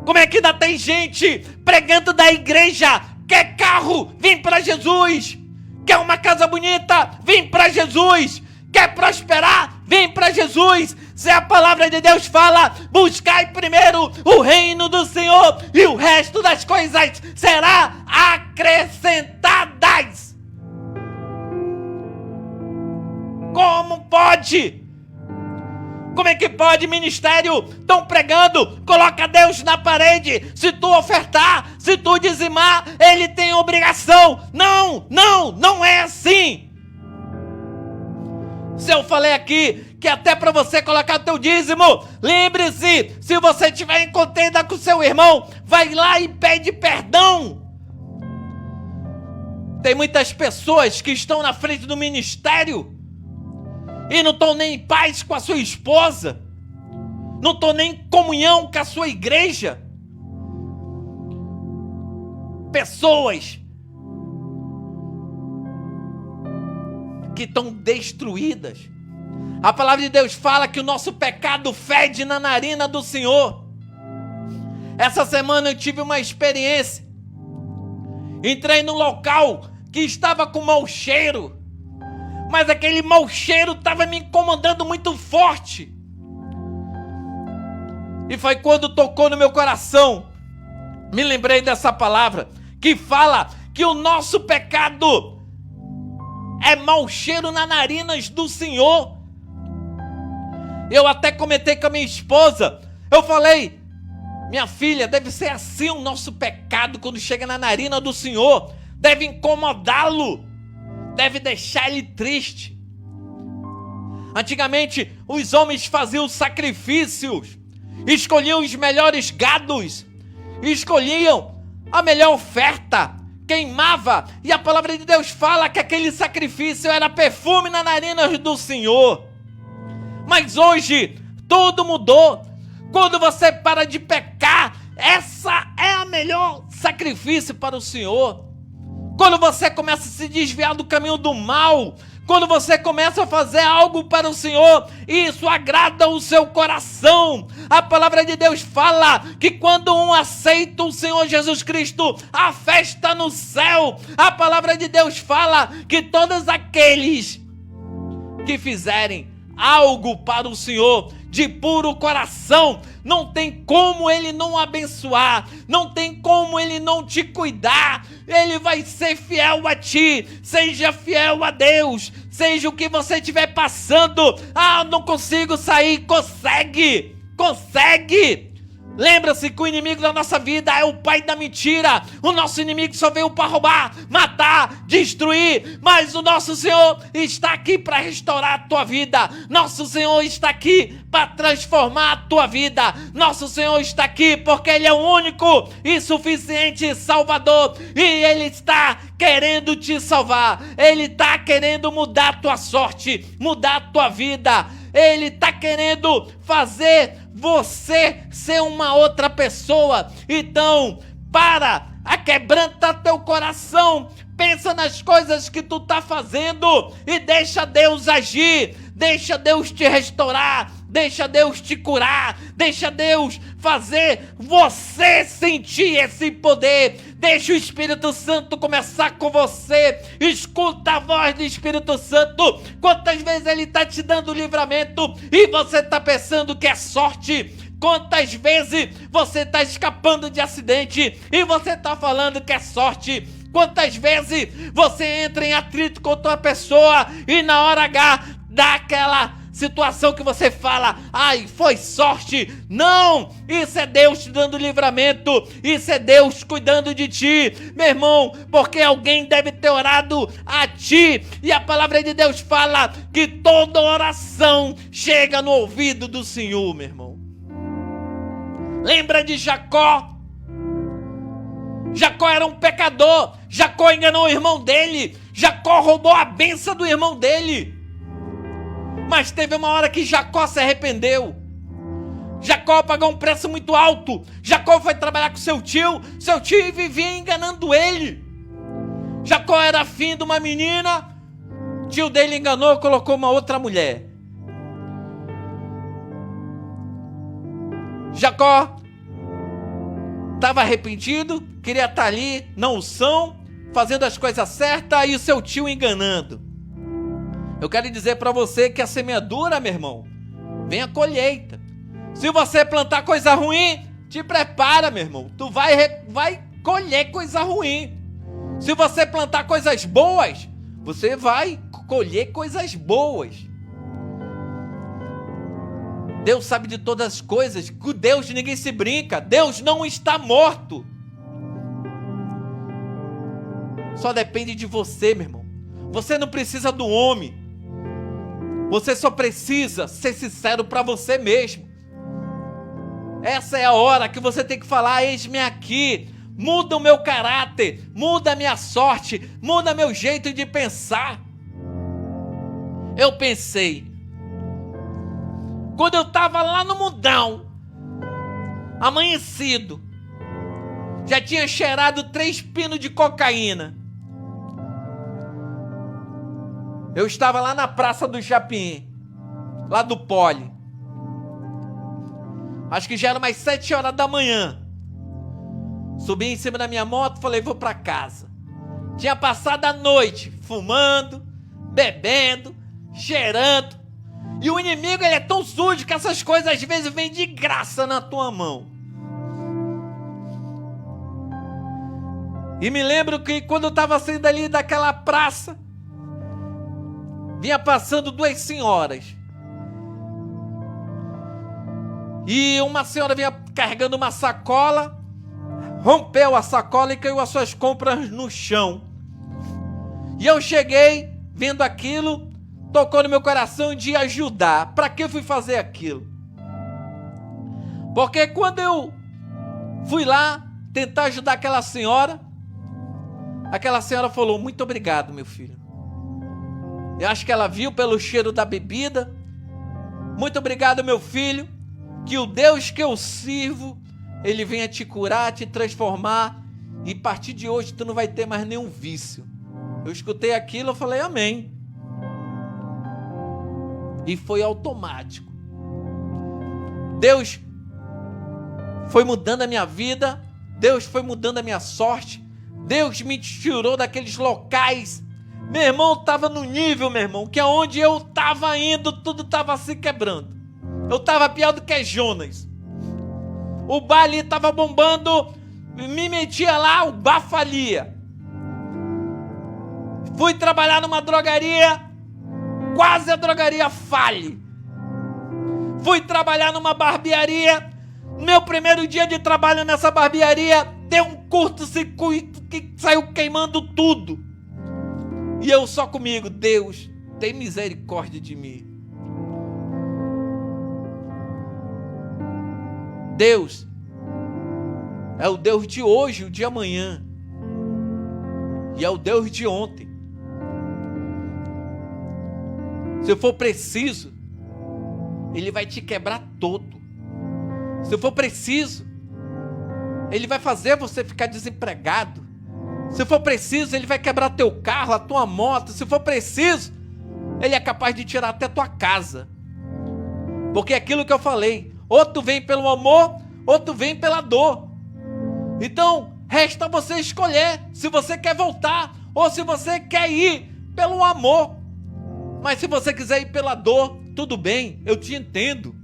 Como é que ainda tem gente pregando da igreja? Quer carro? Vem para Jesus. Quer uma casa bonita? Vem para Jesus. Quer prosperar? Vem para Jesus. Se a palavra de Deus fala, buscai primeiro o reino do Senhor e o resto das coisas será acrescentadas. Como pode? Como é que pode, ministério? Estão pregando, coloca Deus na parede. Se tu ofertar, se tu dizimar, ele tem obrigação. Não é assim. Se eu falei aqui que até para você colocar o teu dízimo, lembre-se, se você tiver em contenda com seu irmão, vai lá e pede perdão. Tem muitas pessoas que estão na frente do ministério e não estão nem em paz com a sua esposa, não estão nem em comunhão com a sua igreja. Pessoas que estão destruídas. A palavra de Deus fala que o nosso pecado fede na narina do Senhor. Essa semana eu tive uma experiência. Entrei num local que estava com mau cheiro, mas aquele mau cheiro estava me incomodando muito forte. E foi quando tocou no meu coração, me lembrei dessa palavra, que fala que o nosso pecado é mau cheiro nas narinas do Senhor. Eu até comentei com a minha esposa, eu falei, minha filha, deve ser assim o nosso pecado quando chega na narina do Senhor, deve incomodá-lo, deve deixar ele triste. Antigamente, os homens faziam sacrifícios, escolhiam os melhores gados, escolhiam a melhor oferta, queimava, e a palavra de Deus fala que aquele sacrifício era perfume na narina do Senhor. Mas hoje, tudo mudou. Quando você para de pecar, essa é a melhor sacrifício para o Senhor. Quando você começa a se desviar do caminho do mal, quando você começa a fazer algo para o Senhor, isso agrada o seu coração. A palavra de Deus fala que quando um aceita o Senhor Jesus Cristo, há festa no céu. A palavra de Deus fala que todos aqueles que fizerem algo para o Senhor de puro coração, não tem como ele não abençoar, não tem como ele não te cuidar. Ele vai ser fiel a ti. Seja fiel a Deus, seja o que você estiver passando. Não consigo sair. Consegue. Lembra-se que o inimigo da nossa vida é o pai da mentira. O nosso inimigo só veio para roubar, matar, destruir. Mas o nosso Senhor está aqui para restaurar a tua vida. Nosso Senhor está aqui para transformar a tua vida. Nosso Senhor está aqui porque Ele é o único e suficiente Salvador. E Ele está querendo te salvar. Ele está querendo mudar a tua sorte, mudar a tua vida. Ele está querendo fazer você ser uma outra pessoa. Então, quebranta teu coração, pensa nas coisas que tu tá fazendo e deixa Deus agir, deixa Deus te restaurar, deixa Deus te curar, deixa Deus fazer você sentir esse poder. Deixa o Espírito Santo começar com você. Escuta a voz do Espírito Santo. Quantas vezes ele está te dando livramento e você está pensando que é sorte? Quantas vezes você está escapando de acidente e você está falando que é sorte? Quantas vezes você entra em atrito com outra pessoa e na hora H dá aquela situação que você fala, foi sorte. Não, isso é Deus te dando livramento, isso é Deus cuidando de ti, meu irmão, porque alguém deve ter orado a ti, e a palavra de Deus fala que toda oração chega no ouvido do Senhor, meu irmão. Lembra de Jacó? Jacó era um pecador, Jacó enganou o irmão dele, Jacó roubou a bênção do irmão dele. Mas teve uma hora que Jacó se arrependeu. Jacó pagou um preço muito alto. Jacó foi trabalhar com seu tio vivia enganando ele. Jacó era afim de uma menina, o tio dele enganou, colocou uma outra mulher. Jacó estava arrependido, queria estar ali na unção, fazendo as coisas certas e o seu tio enganando. Eu quero dizer para você que a semeadura, meu irmão, vem a colheita. Se você plantar coisa ruim, te prepara, meu irmão. Tu vai colher coisa ruim. Se você plantar coisas boas, você vai colher coisas boas. Deus sabe de todas as coisas. Com Deus ninguém se brinca. Deus não está morto. Só depende de você, meu irmão. Você não precisa do homem. Você só precisa ser sincero para você mesmo. Essa é a hora que você tem que falar: eis-me aqui. Muda o meu caráter, muda a minha sorte, muda meu jeito de pensar. Eu pensei, quando eu estava lá no mundão, amanhecido, já tinha cheirado 3 pinos de cocaína. Eu estava lá na Praça do Japim, lá do Poli. Acho que já era umas 7 horas da manhã. Subi em cima da minha moto, falei, vou para casa. Tinha passado a noite fumando, bebendo, cheirando. E o inimigo, ele é tão sujo que essas coisas às vezes vêm de graça na tua mão. E me lembro que quando eu estava saindo ali daquela praça, vinha passando 2 senhoras. E uma senhora vinha carregando uma sacola, rompeu a sacola e caiu as suas compras no chão. E eu cheguei, vendo aquilo, tocou no meu coração de ajudar. Para que eu fui fazer aquilo? Porque quando eu fui lá tentar ajudar aquela senhora falou, muito obrigado, meu filho. Eu acho que ela viu pelo cheiro da bebida. Muito obrigado, meu filho. Que o Deus que eu sirvo, Ele venha te curar, te transformar. E a partir de hoje tu não vai ter mais nenhum vício. Eu escutei aquilo, eu falei amém. E foi automático. Deus foi mudando a minha vida. Deus foi mudando a minha sorte. Deus me tirou daqueles locais. Meu irmão estava no nível, meu irmão, que aonde eu estava indo, tudo estava se quebrando. Eu estava pior do que Jonas. O bar ali estava bombando, me metia lá, o bar falia. Fui trabalhar numa drogaria, quase a drogaria fale. Fui trabalhar numa barbearia, meu primeiro dia de trabalho nessa barbearia, deu um curto-circuito que saiu queimando tudo. E eu só comigo, Deus, tem misericórdia de mim. Deus é o Deus de hoje, o de amanhã. E é o Deus de ontem. Se for preciso, Ele vai te quebrar todo. Se for preciso, Ele vai fazer você ficar desempregado. Se for preciso, Ele vai quebrar teu carro, a tua moto. Se for preciso, Ele é capaz de tirar até tua casa. Porque é aquilo que eu falei. Ou tu vem pelo amor, ou tu vem pela dor. Então, resta você escolher se você quer voltar ou se você quer ir pelo amor. Mas se você quiser ir pela dor, tudo bem, eu te entendo.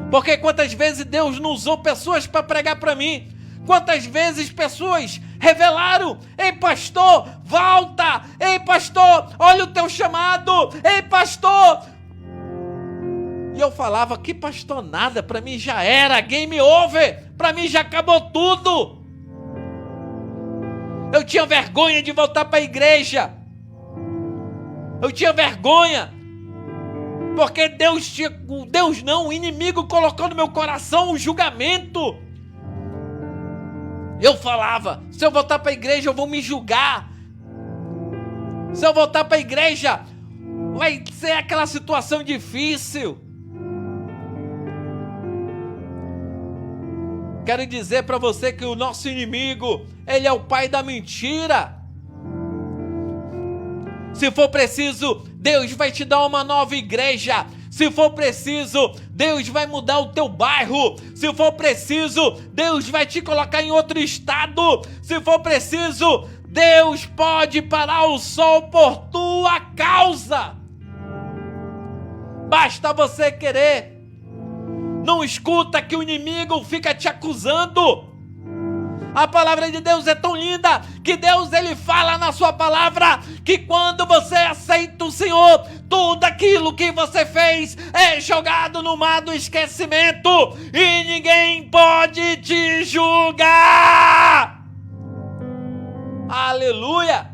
Porque quantas vezes Deus não usou pessoas para pregar para mim? Quantas vezes pessoas revelaram: ei pastor, volta! Ei pastor, olha o teu chamado! Ei pastor! E eu falava, que pastor nada, para mim já era, game over, para mim já acabou tudo. Eu tinha vergonha de voltar para a igreja. Eu tinha vergonha, porque o inimigo colocou no meu coração o julgamento. Eu falava, se eu voltar para a igreja eu vou me julgar. Se eu voltar para a igreja vai ser aquela situação difícil. Quero dizer para você que o nosso inimigo, ele é o pai da mentira. Se for preciso, Deus vai te dar uma nova igreja. Se for preciso, Deus vai mudar o teu bairro. Se for preciso, Deus vai te colocar em outro estado. Se for preciso, Deus pode parar o sol por tua causa. Basta você querer. Não escuta que o inimigo fica te acusando. A palavra de Deus é tão linda que Deus ele fala na sua palavra que quando você aceita o Senhor, tudo aquilo que você fez é jogado no mar do esquecimento e ninguém pode te julgar. Aleluia!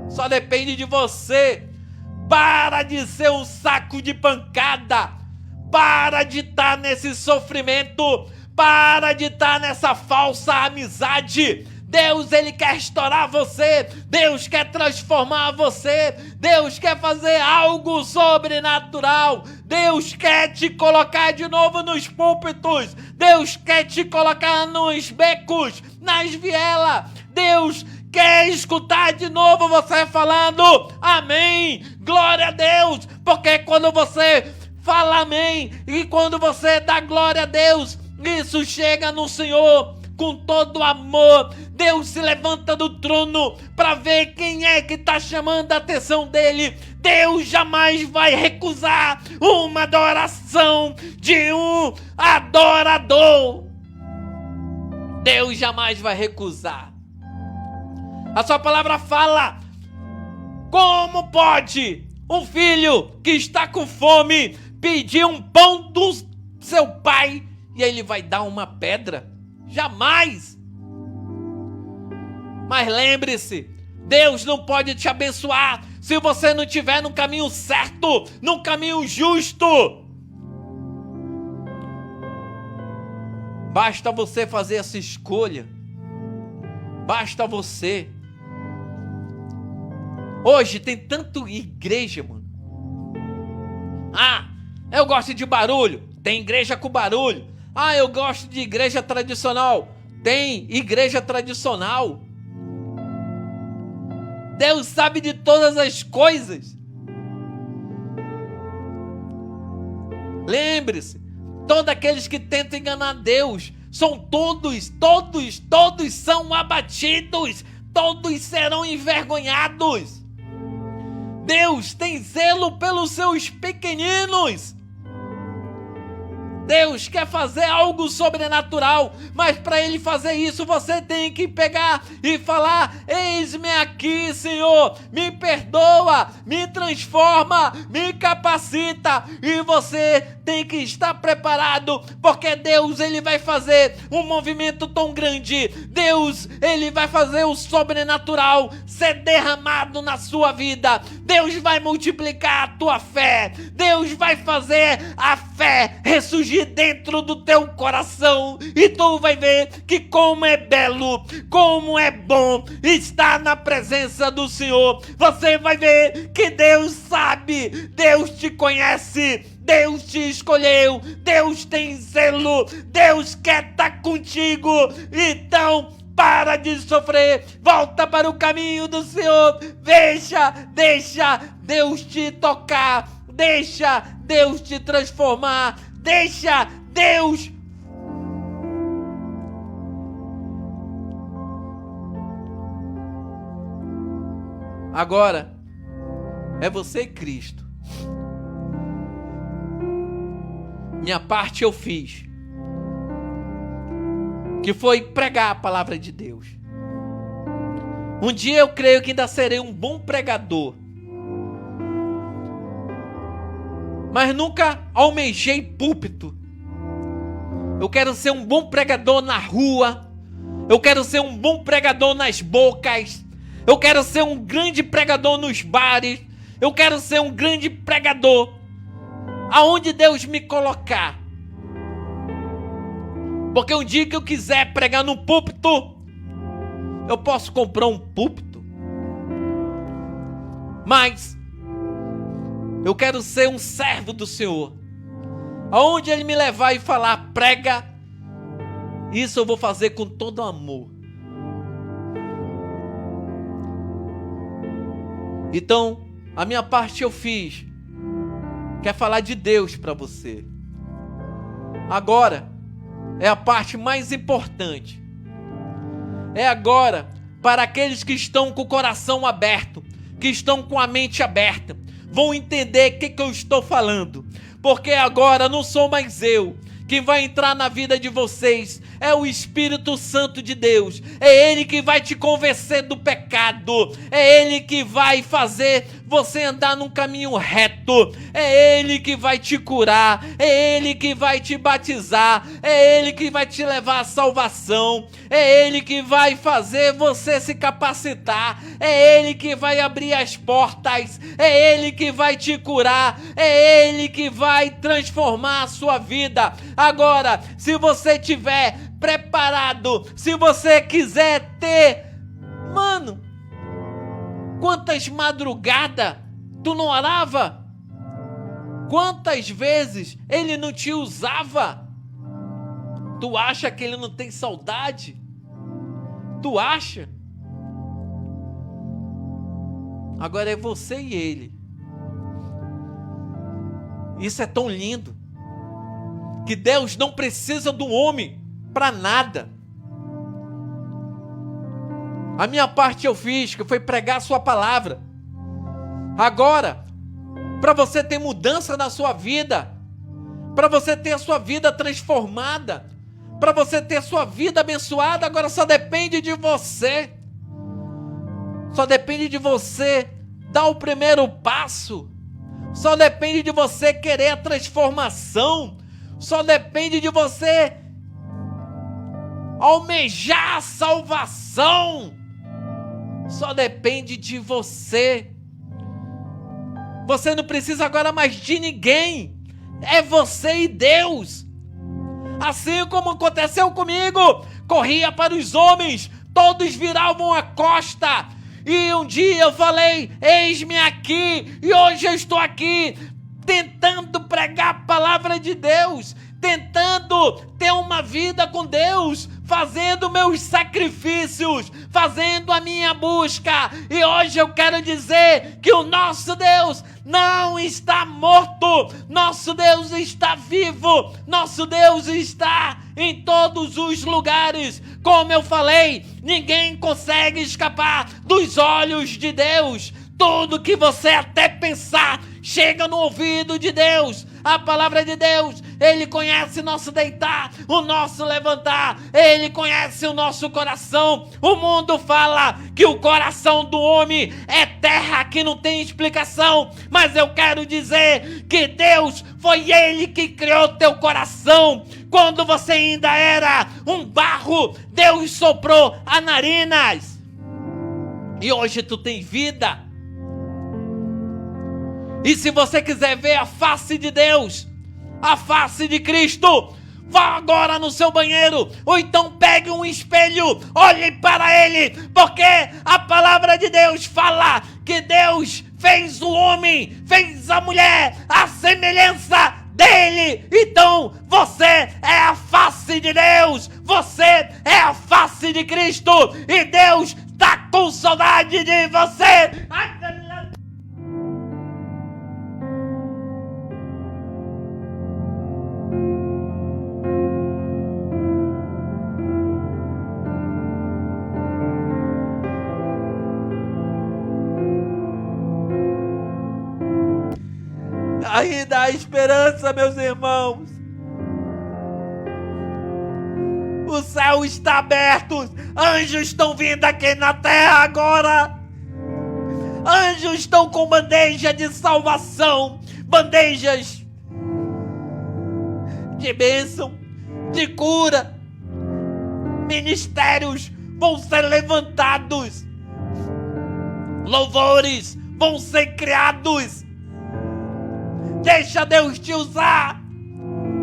Só depende de você. Para de ser um saco de pancada. Para de estar nesse sofrimento. Para de estar nessa falsa amizade. Deus, ele quer restaurar você. Deus quer transformar você. Deus quer fazer algo sobrenatural. Deus quer te colocar de novo nos púlpitos. Deus quer te colocar nos becos, nas vielas. Deus quer escutar de novo você falando amém, glória a Deus. Porque quando você fala amém e quando você dá glória a Deus, isso chega no Senhor com todo amor. Deus se levanta do trono para ver quem é que está chamando a atenção dele. Deus jamais vai recusar uma adoração de um adorador. Deus jamais vai recusar. A sua palavra fala: como pode um filho que está com fome pedir um pão do seu pai e ele vai dar uma pedra? Jamais! Mas lembre-se, Deus não pode te abençoar se você não estiver no caminho certo, no caminho justo. Basta você fazer essa escolha. Basta você. Hoje tem tanto igreja, mano. Ah, eu gosto de barulho. Tem igreja com barulho. Ah, eu gosto de igreja tradicional. Tem igreja tradicional. Deus sabe de todas as coisas. Lembre-se, todos aqueles que tentam enganar Deus são todos são abatidos. Todos serão envergonhados. Deus tem zelo pelos seus pequeninos. Deus quer fazer algo sobrenatural, mas para ele fazer isso você tem que pegar e falar: eis-me aqui, Senhor, me perdoa, me transforma, me capacita. E você tem que estar preparado, porque Deus ele vai fazer um movimento tão grande. Deus ele vai fazer o sobrenatural ser derramado na sua vida. Deus vai multiplicar a tua fé. Deus vai fazer a fé ressurgir dentro do teu coração, e tu vai ver que como é belo, como é bom estar na presença do Senhor. Você vai ver que Deus sabe, Deus te conhece, Deus te escolheu, Deus tem zelo, Deus quer estar contigo. Então para de sofrer, volta para o caminho do Senhor, deixa Deus te tocar, deixa Deus te transformar, deixa Deus. Agora é você e Cristo. Minha parte eu fiz, que foi pregar a palavra de Deus. Um dia eu creio que ainda serei um bom pregador, mas nunca almejei púlpito. Eu quero ser um bom pregador na rua. Eu quero ser um bom pregador nas bocas. Eu quero ser um grande pregador nos bares. Eu quero ser um grande pregador aonde Deus me colocar. Porque um dia que eu quiser pregar no púlpito, eu posso comprar um púlpito. Mas eu quero ser um servo do Senhor. Aonde Ele me levar e falar, prega, isso eu vou fazer com todo amor. Então, a minha parte eu fiz, quer falar de Deus para você. Agora é a parte mais importante. É agora para aqueles que estão com o coração aberto, que estão com a mente aberta, vão entender o que eu estou falando. Porque agora não sou mais eu quem vai entrar na vida de vocês, é o Espírito Santo de Deus. É Ele que vai te convencer do pecado, é Ele que vai fazer você andar num caminho reto, é Ele que vai te curar, é Ele que vai te batizar, é Ele que vai te levar à salvação, é Ele que vai fazer você se capacitar, é Ele que vai abrir as portas, é Ele que vai te curar, é Ele que vai transformar a sua vida. Agora, se você tiver preparado, se você quiser ter, mano, quantas madrugadas tu não orava? Quantas vezes ele não te usava? Tu acha que ele não tem saudade? Tu acha? Agora é você e ele. Isso é tão lindo, que Deus não precisa do homem para nada. A minha parte eu fiz, que foi pregar a sua palavra. Agora, para você ter mudança na sua vida, para você ter a sua vida transformada, para você ter a sua vida abençoada, agora só depende de você. Só depende de você dar o primeiro passo. Só depende de você querer a transformação. Só depende de você almejar a salvação. Só depende de você. Você não precisa agora mais de ninguém. É você e Deus. Assim como aconteceu comigo. Corria para os homens, todos viravam a costa. E um dia eu falei, eis-me aqui. E hoje eu estou aqui, tentando pregar a palavra de Deus, tentando ter uma vida com Deus, fazendo meus sacrifícios, fazendo a minha busca. E hoje eu quero dizer que o nosso Deus não está morto, nosso Deus está vivo, nosso Deus está em todos os lugares. Como eu falei, ninguém consegue escapar dos olhos de Deus. Tudo que você até pensar chega no ouvido de Deus. A palavra de Deus, Ele conhece nosso deitar, o nosso levantar, Ele conhece o nosso coração. O mundo fala que o coração do homem é terra que não tem explicação, mas eu quero dizer que Deus, foi Ele que criou teu coração. Quando você ainda era um barro, Deus soprou as narinas e hoje tu tem vida. E se você quiser ver a face de Deus, a face de Cristo, vá agora no seu banheiro, ou então pegue um espelho, olhe para ele, porque a palavra de Deus fala que Deus fez o homem, fez a mulher, a semelhança dele. Então você é a face de Deus, você é a face de Cristo, e Deus está com saudade de você. Ainda há esperança, meus irmãos. O céu está aberto. Anjos estão vindo aqui na terra agora. Anjos estão com bandeja de salvação, bandejas de bênção, de cura. Ministérios vão ser levantados. Louvores vão ser criados. Deixa Deus te usar.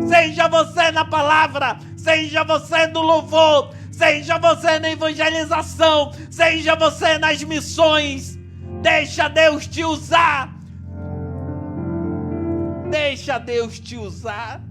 Seja você na palavra, seja você no louvor, seja você na evangelização, seja você nas missões. Deixa Deus te usar. Deixa Deus te usar.